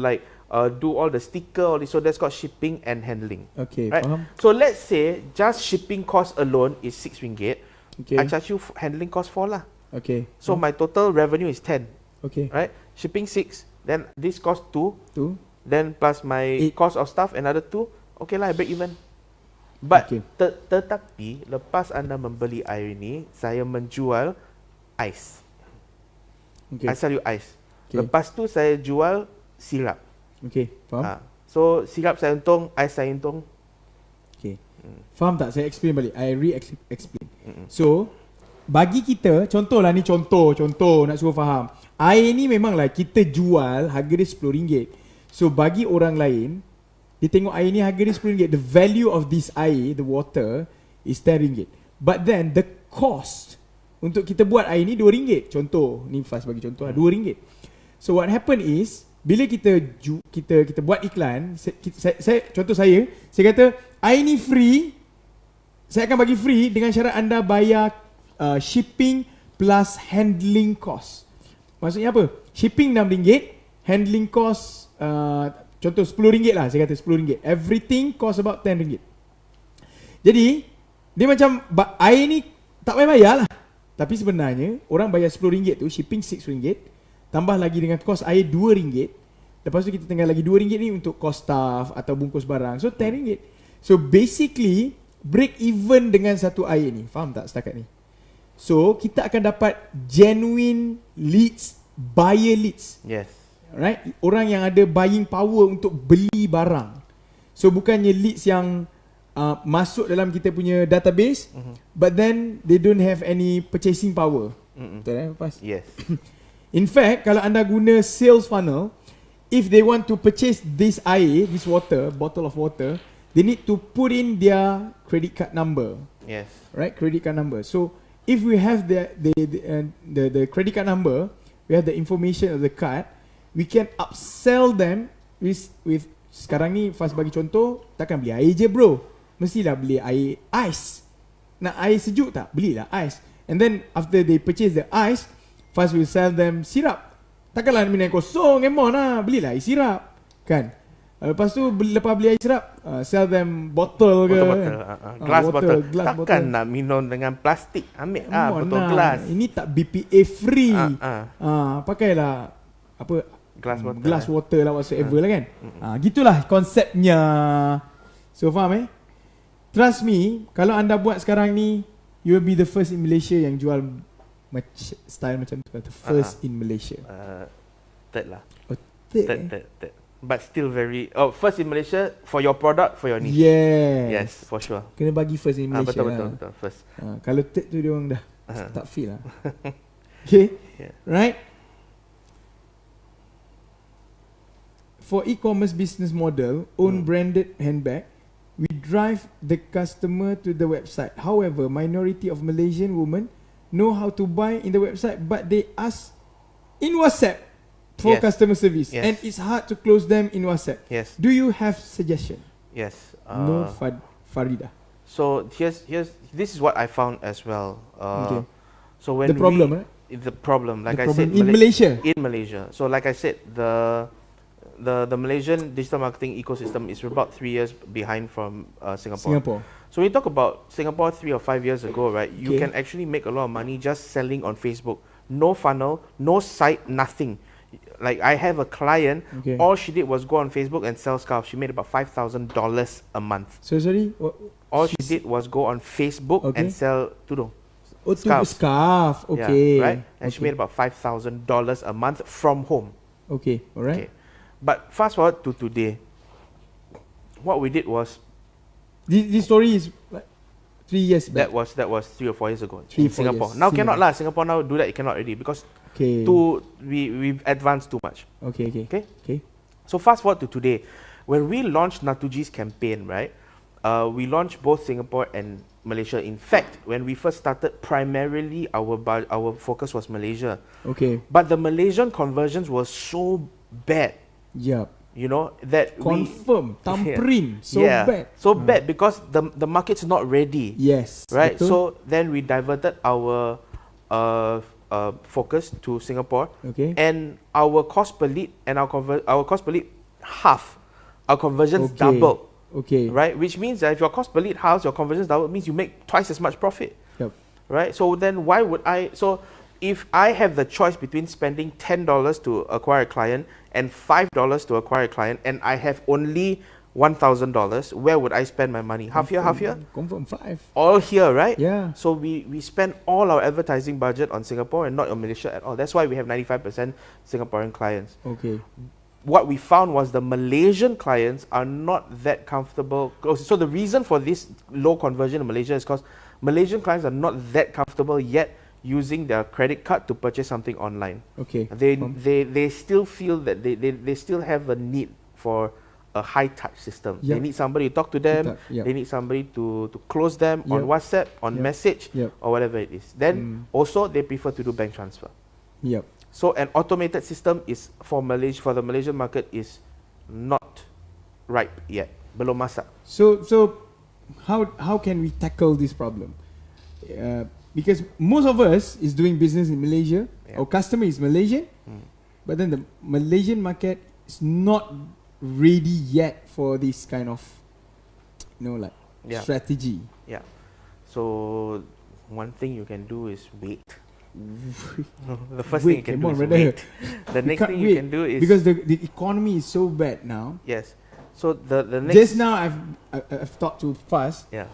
do all the sticker, all this. So that's called shipping and handling. Okay, right? So let's say just shipping cost alone is RM6. I charge you handling cost 4 lah. Okay. So my total revenue is 10. Okay. Right? Shipping 6, then this cost 2. Then plus my cost of staff another 2. Okay lah, I break even. But tetapi lepas anda membeli air ni, saya menjual ais. I sell you ice. Lepas tu saya jual sirap. Okay, faham? So sirap saya untung, ais saya untung. Okay. Faham tak? Saya explain balik. I re-explain. So bagi kita, contoh nak suruh faham. Air ni memanglah kita jual harga dia RM10. So bagi orang lain, dia tengok air ni harga dia RM10. The value of this air, the water, is RM10. But then the cost untuk kita buat air ni RM2. Contoh, ni Faz bagi contoh RM2. So what happen is, bila kita buat iklan, saya kata air ni free, saya akan bagi free dengan syarat anda bayar shipping plus handling cost. Maksudnya apa? Shipping RM6, handling cost contoh RM10 lah, saya kata RM10. Everything cost about RM10. Jadi dia macam air ni tak payah bayar lah. Tapi sebenarnya orang bayar RM10 tu, shipping RM6, tambah lagi dengan kos air RM2. Lepas tu kita tinggal lagi RM2 ni untuk kos staff atau bungkus barang. So RM10. So basically break even dengan satu air ni. Faham tak setakat ni? So kita akan dapat genuine leads, buyer leads. Yes. Right? Orang yang ada buying power untuk beli barang. So bukannya leads yang masuk dalam kita punya database, but then they don't have any purchasing power. Betul Pas? Yes. In fact, kalau anda guna sales funnel, if they want to purchase this air, this water, bottle of water, they need to put in their credit card number. Yes. Right? Credit card number. So if we have the credit card number, we have the information of the card, we can upsell them with sekarang ni Faz bagi contoh, takkan beli air je bro. Mestilah beli air ais. Nak air sejuk tak? Belilah ais. And then after they purchase the ice, Faz will sell them syrup. Takkanlah minum air kosong, Emon lah. Belilah air sirap. Kan? Lepas tu lepas beli air sirap, sell them bottle ke. Glass bottle. Glass Takkan bottle. nak minum dengan plastik. Ambil botol lah. glass. Ini tak BPA free. Pakailah apa glass water lah whatsoever lah kan. Gitulah konsepnya. So faham Trust me, kalau anda buat sekarang ni, you will be the first in Malaysia yang jual style macam tu. The first in Malaysia. Third lah. Third. But still very first in Malaysia for your product, for your niche. Yes, for sure. Kena bagi first in Malaysia. Betul. First. Kalau third tu dia orang dah tak feel lah. Okay. Right. For e-commerce business model, own branded handbag, we drive the customer to the website. However, minority of Malaysian women know how to buy in the website, but they ask in WhatsApp for customer service, and it's hard to close them in WhatsApp. Yes. Do you have suggestion? Yes. No, Farida. So here's this is what I found as well. So when the problem, right? The problem, like the I said, in Malaysia. In Malaysia. So like I said, the Malaysian digital marketing ecosystem is about 3 years behind from Singapore. So when you talk about Singapore 3 or 5 years ago, right, you can actually make a lot of money just selling on Facebook. No funnel, no site, nothing. Like I have a client, all she did was go on Facebook and sell scarves. She made about $5,000 a month. So sorry? All she did was go on Facebook and sell tudung. Scarf. Okay. Yeah, right? And she made about $5,000 a month from home. Okay, alright. But fast forward to today, what we did was this story is like 3 years back. That was 3 or 4 years ago 3 in Singapore. Now cannot lah. Singapore now do that, it cannot already because we've advanced too much. Okay. So fast forward to today, when we launched Natuji's campaign, right? We launched both Singapore and Malaysia. In fact, when we first started, primarily our focus was Malaysia. Okay. But the Malaysian conversions were so bad. Yep. You know that confirm tampering bad. So bad because the market's not ready. Yes. Right. Betul. So then we diverted our focus to Singapore. Okay. And our cost per lead and our cost per lead half. Our conversions doubled. Okay. Right. Which means that if your cost per lead halves, your conversions double, means you make twice as much profit. Yep. Right. So then why would I? So if I have the choice between spending $10 to acquire a client and $5 to acquire a client, and I have only $1,000, where would I spend my money? Half year? Confirm 5. All here, right? Yeah. So we spend all our advertising budget on Singapore and not on Malaysia at all. That's why we have 95% Singaporean clients. Okay. What we found was the Malaysian clients are not that comfortable. So the reason for this low conversion in Malaysia is because Malaysian clients are not that comfortable yet using their credit card to purchase something online. Okay. They still feel that they still have a need for a high touch system. They need somebody to talk to them. They need somebody to close them on WhatsApp, on message, or whatever it is. Then also they prefer to do bank transfer. Yep. So an automated system is for the Malaysian market is not ripe yet. Belum masak. So how can we tackle this problem? Because most of us is doing business in Malaysia. Our customer is Malaysian, but then the Malaysian market is not ready yet for this kind of, strategy. Yeah. So one thing you can do is wait. The first thing you can do is wait. The next thing you can do is because the economy is so bad now. Yes. So the next just now I've talked too fast. Yeah.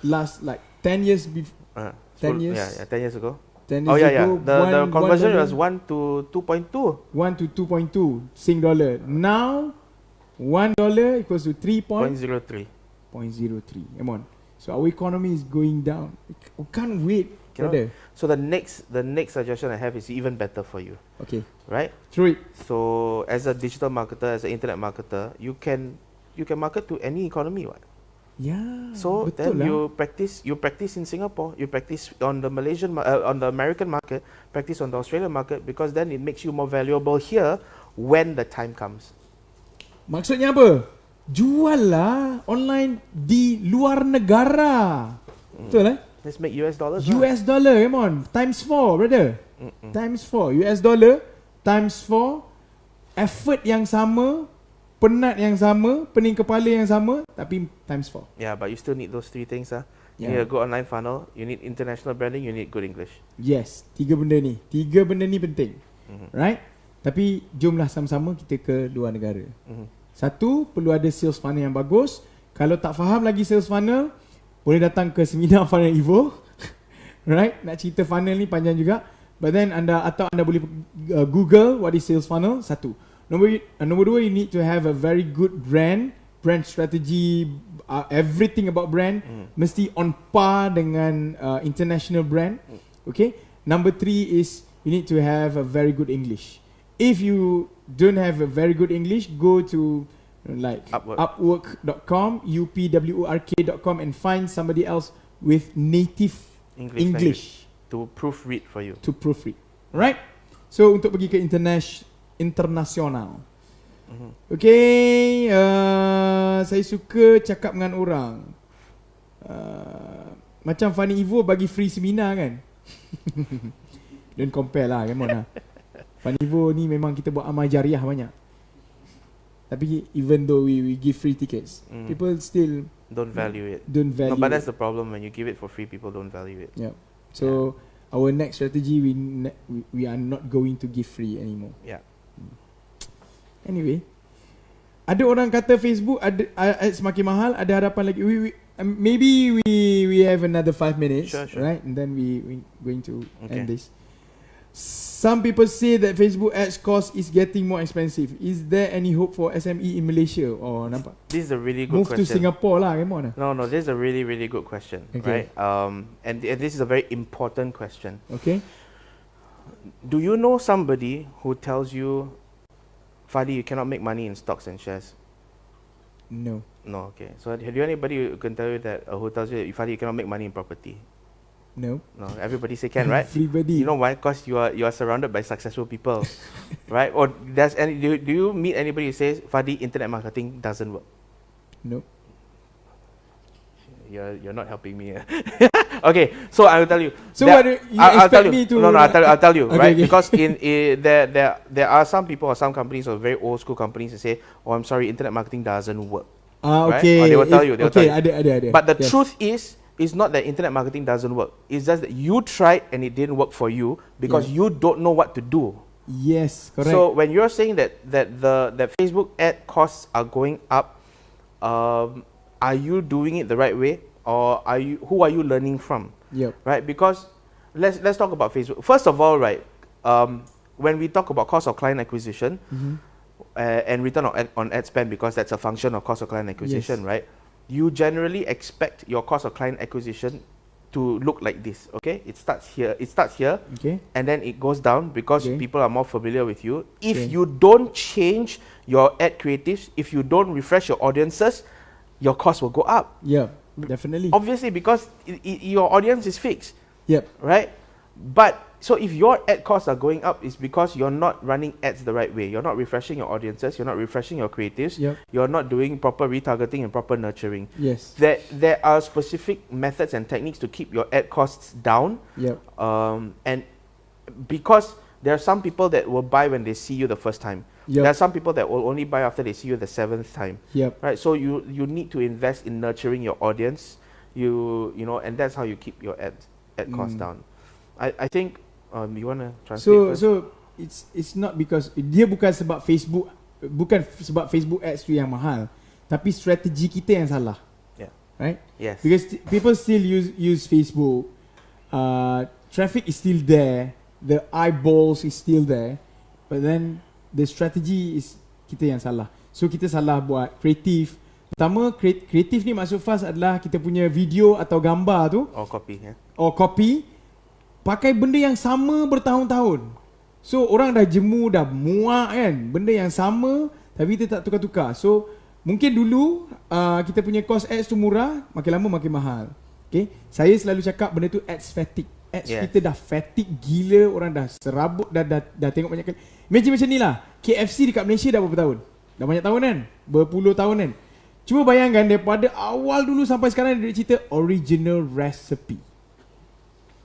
Last like 10 years before. 10 years. Yeah, 10 years ago. 10 years ago. The conversion was 1 to 2.2. 1 to 2.2 Sing dollar. Now $1 equals to 3.03. 0.03. Come on. So our economy is going down. We can't wait. So the next suggestion I have is even better for you. Okay. Right? Through it. So as a digital marketer, as an internet marketer, you can market to any economy, what? Yeah. So then you practice in Singapore, you practice on the on the American market, practice on the Australian market, because then it makes you more valuable here when the time comes. Maksudnya apa? Jual lah online di luar negara. Betul Let's make US dollars. US dollar, come on. Times 4, brother. Times 4. US dollar times 4, effort yang sama, penat yang sama, pening kepala yang sama, tapi times 4. Yeah, but you still need those 3 things. You Yeah. need a good online funnel, you need international branding, you need good English. Yes, 3 benda ni. 3 benda ni penting. Right? Tapi jomlah sama-sama kita ke luar negara. Satu, perlu ada sales funnel yang bagus. Kalau tak faham lagi sales funnel, boleh datang ke seminar FunnelEvo. Right? Nak cerita funnel ni panjang juga. But then anda boleh Google what is sales funnel. Satu. Nombor 2, you need to have a very good brand strategy, everything about brand mesti on par dengan international brand. Okay. Number 3 is you need to have a very good English. If you don't have a very good English, go to like upwork.com, upwork.com, and find somebody else with native English to proofread for you. Right? So untuk pergi ke internasional. Okay, saya suka cakap dengan orang. Macam FunnelEvo bagi free seminar kan. Don't compare lah, come on lah. FunnelEvo ni memang kita buat amal jariah banyak. Tapi even though we give free tickets, people still don't value it. No, but that's the problem, when you give it for free, people don't value it. Yeah. So our next strategy, we are not going to give free anymore. Yeah. Anyway, ada orang kata Facebook ada semakin mahal, ada harapan lagi. Maybe we have another 5 minutes, sure. Right? And then we going to end this. Some people say that Facebook ads cost is getting more expensive. Is there any hope for SME in Malaysia? Oh, nampak? This is a really good question. Move to Singapore lah, come on. No, this is a really, really good question, right? And this is a very important question. Okay. Do you know somebody who tells you, FAHDI, you cannot make money in stocks and shares? No. No, okay. So, do you know anybody who can tell you that, who tells you that, FAHDI, you cannot make money in property? No. Everybody say can, right? Everybody. You know why? Because you are surrounded by successful people, right? Or do you meet anybody who says, FAHDI, internet marketing doesn't work? No. You're not helping me. Okay, so I will tell you. So what do you expect me to? No, I'll tell you, Okay, right? okay. Because there are some people or some companies or very old school companies that say, oh, I'm sorry, internet marketing doesn't work. Okay. Right? Or they will tell you. Ada. But the truth is, it's not that internet marketing doesn't work. It's just that you tried and it didn't work for you because you don't know what to do. Yes, correct. So when you're saying that Facebook ad costs are going up, are you doing it the right way, or who are you learning from? Yep. Right? Because let's talk about Facebook. First of all, right, when we talk about cost of client acquisition and return on ad spend, because that's a function of cost of client acquisition, right? You generally expect your cost of client acquisition to look like this, okay? It starts here, okay, and then it goes down because people are more familiar with you. If you don't change your ad creatives, if you don't refresh your audiences, your cost will go up. Yeah, definitely. Obviously, because your audience is fixed. Yep. Right? But so if your ad costs are going up, it's because you're not running ads the right way. You're not refreshing your audiences. You're not refreshing your creatives. Yep. You're not doing proper retargeting and proper nurturing. Yes. There are specific methods and techniques to keep your ad costs down. Yep. And because there are some people that will buy when they see you the first time. Yep. There are some people that will only buy after they see you the 7th time. Yep. Right? So you need to invest in nurturing your audience. You know, and that's how you keep your ad costs down. I think you want to translate first? So it's not because dia bukan sebab Facebook ads tu yang mahal, tapi strategi kita yang salah. Yeah. Right? Yes. Because people still use Facebook. Traffic is still there. The eyeballs is still there. But then the strategy is kita yang salah. So kita salah buat kreatif. Pertama, kreatif ni maksud fast adalah kita punya video atau gambar tu or copy pakai benda yang sama bertahun-tahun. So orang dah jemu, dah muak kan, benda yang sama tapi kita tak tukar-tukar. So mungkin dulu kita punya cost ads tu murah, makin lama makin mahal. Okay, saya selalu cakap benda tu ads fatigue. Ads kita dah fatigue gila, orang dah serabut, dah tengok banyak kali. Imagine macam ni lah, KFC dekat Malaysia dah berapa tahun? Dah banyak tahun kan? Berpuluh tahun kan? Cuba bayangkan daripada awal dulu sampai sekarang dia cerita original recipe.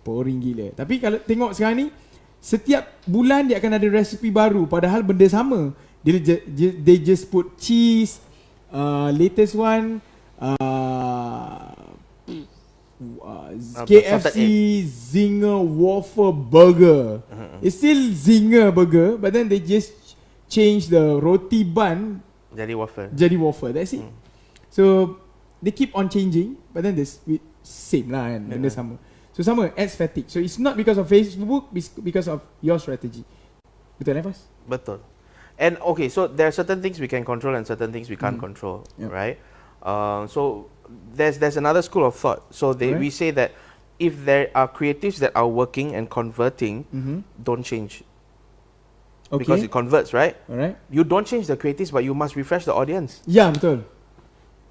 Boring gila. Tapi kalau tengok sekarang ni, setiap bulan dia akan ada resipi baru padahal benda sama. They just put cheese, latest one, KFC Zinger Waffle Burger. It's still Zinger Burger, but then they just change the roti bun jadi waffle. That's it. So they keep on changing, but then this same lah kan, benda sama. So sama, ads fatigue. So it's not because of Facebook, because of your strategy. Betul Fas? Betul. And okay, so there are certain things we can control and certain things we can't control, right? So there's another school of thought. So we say that if there are creatives that are working and converting, don't change. Okay. Because it converts, right? Alright. You don't change the creatives, but you must refresh the audience. Yeah, betul.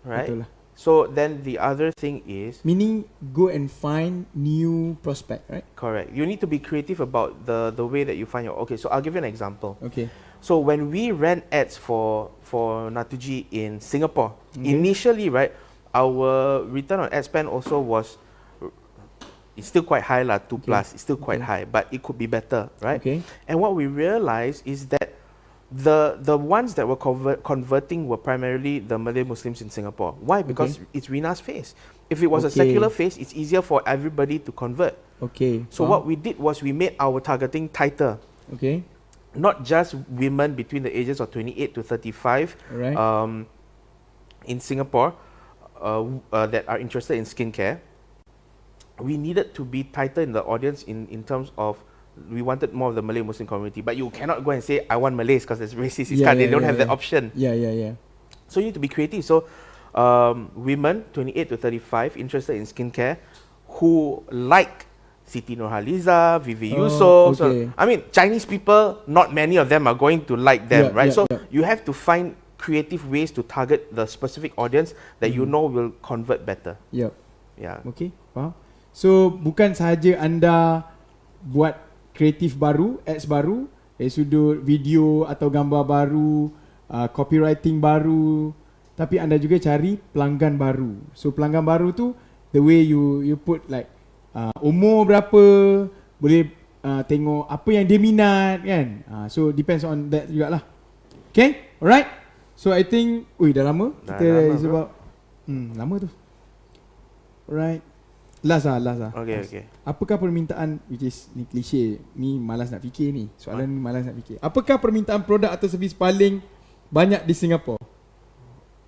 Right? Betul lah. So then the other thing is... Meaning go and find new prospect, right? Correct. You need to be creative about the way that you find your... Okay, so I'll give you an example. Okay. So when we ran ads for Natuji in Singapore, initially, right, our return on ad spend also was... It's still quite high lah, 2+. It's still quite high, but it could be better, right? Okay. And what we realized is that the ones that were converting were primarily the Malay Muslims in Singapore. Why? Because it's Rina's face. If it was a secular face, it's easier for everybody to convert. Okay. So what we did was we made our targeting tighter. Okay. Not just women between the ages of 28 to 35 in Singapore that are interested in skincare. We needed to be tighter in the audience in terms of we wanted more of the Malay Muslim community, but you cannot go and say I want Malays because it's racist. They don't have that option. So you need to be creative. So women 28 to 35 interested in skincare who like Siti Nurhaliza, Vivi Yusof. So, I mean, Chinese people, not many of them are going to like them, right? So you have to find creative ways to target the specific audience that you know will convert better. Yeah. Okay, faham. So bukan sahaja anda buat kreatif baru, ads baru, dari sudut video atau gambar baru, copywriting baru, tapi anda juga cari pelanggan baru. So pelanggan baru tu the way you put like umur berapa, boleh tengok apa yang dia minat kan. So depends on that jugalah. Okay, alright. So I think, dah lama kita sebab lama tu. Alright. Last lah. Okay. Apakah permintaan, which is ni klise, ni malas nak fikir ni. Soalan ni malas nak fikir. Apakah permintaan produk atau servis paling banyak di Singapore?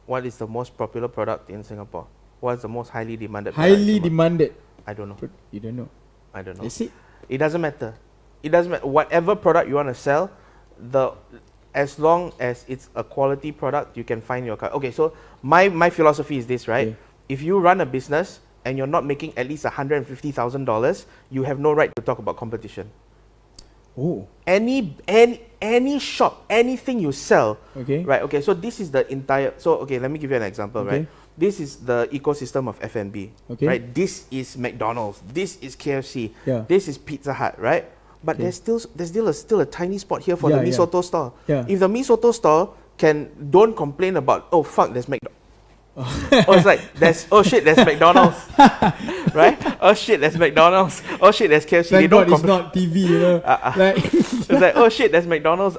What is the most popular product in Singapore? What is the most highly demanded product? Highly demanded. I don't know. You don't know? I don't know. Is it? It doesn't matter. Whatever product you want to sell, as long as it's a quality product, you can find your... Okay, so my philosophy is this, right? If you run a business and you're not making at least $150,000, you have no right to talk about competition. Any shop, anything you sell, right? Okay, so this is the entire... So, okay, let me give you an example, right? This is the ecosystem of F&B, right? This is McDonald's, this is KFC, this is Pizza Hut, right? But there's still a tiny spot here for the mee soto store. If the mee soto store don't complain about, oh fuck, there's McDonald's. It's like there's McDonald's, right? Oh shit, there's McDonald's. Oh shit, there's KFC. Thank God it's not TV, you know. It's like, oh shit, there's McDonald's.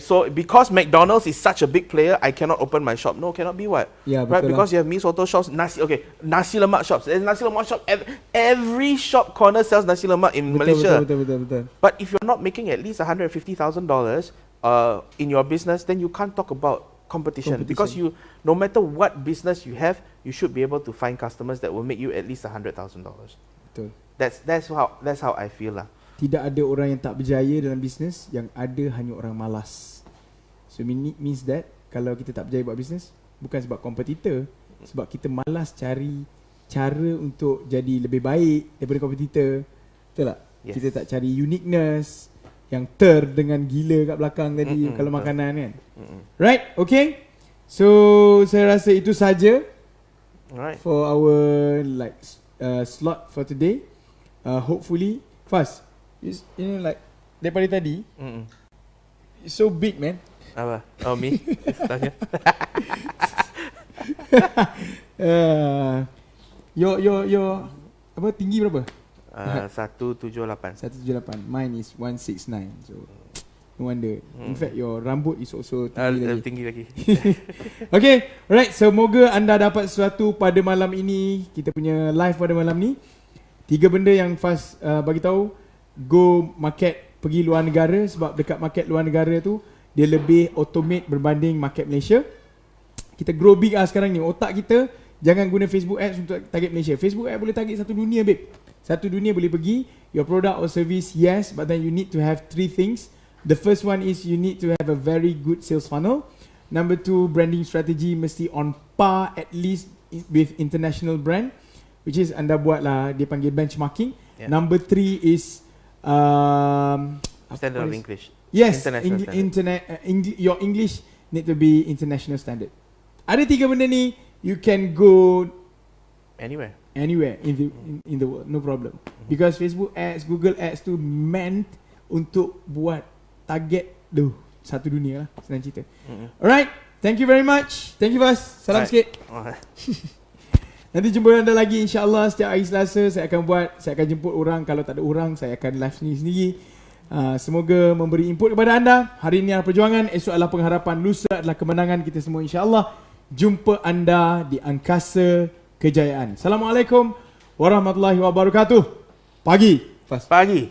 So because McDonald's is such a big player, I cannot open my shop. No, cannot be what? Right? Because you have mee soto shops, nasi lemak shops. There's nasi lemak shop. Every shop corner sells nasi lemak in Malaysia. Betul. But if you're not making at least $150,000 in your business, then you can't talk about competition. Because no matter what business you have, you should be able to find customers that will make you at least $100,000. Betul. That's how I feel lah. Tidak ada orang yang tak berjaya dalam bisnes, yang ada hanya orang malas. So means that kalau kita tak berjaya buat bisnes, bukan sebab kompetitor, sebab kita malas cari cara untuk jadi lebih baik daripada kompetitor. Betul tak? Yes. Kita tak cari uniqueness yang dengan gila kat belakang tadi kalau makanan kan. Right, okay. So saya rasa itu saja for our slot for today. Hopefully fast. You know, like daripada tadi it's so big, man. Apa? Oh, me? Tanya. Your apa, tinggi berapa? 178. 178. Mine is 169. So no wonder. In fact, your rambut is also tinggi lagi. Okay, alright. Semoga anda dapat sesuatu pada malam ini. Kita punya live pada malam ni. 3 benda yang Faz bagi tahu. Go market, pergi luar negara. Sebab dekat market luar negara tu dia lebih automate berbanding market Malaysia. Kita grow big sekarang ni. Otak kita jangan guna Facebook ads untuk target Malaysia. Facebook ads boleh target satu dunia, babe. Satu dunia boleh pergi. Your product or service, yes, but then you need to have 3 things. The first one is you need to have a very good sales funnel. Number 2, branding strategy mesti on par at least with international brand, which is anda buat lah, dia panggil benchmarking. Yeah. Number 3 is standard of English. Yes, your English need to be international standard. Ada 3 benda ni, you can go anywhere in the world, no problem. Because Facebook ads, Google ads tu meant untuk buat target satu dunia lah, senang cerita. Alright, thank you very much. Thank you, Faz. Salam sikit. Nanti jumpa anda lagi insyaAllah setiap hari Selasa. Saya akan jemput orang. Kalau tak ada orang, saya akan live sendiri. Semoga memberi input kepada anda. Hari ini adalah perjuangan, esok adalah pengharapan, lusa adalah kemenangan kita semua insyaAllah. Jumpa anda di angkasa kejayaan. Assalamualaikum warahmatullahi wabarakatuh. Pagi. Pagi.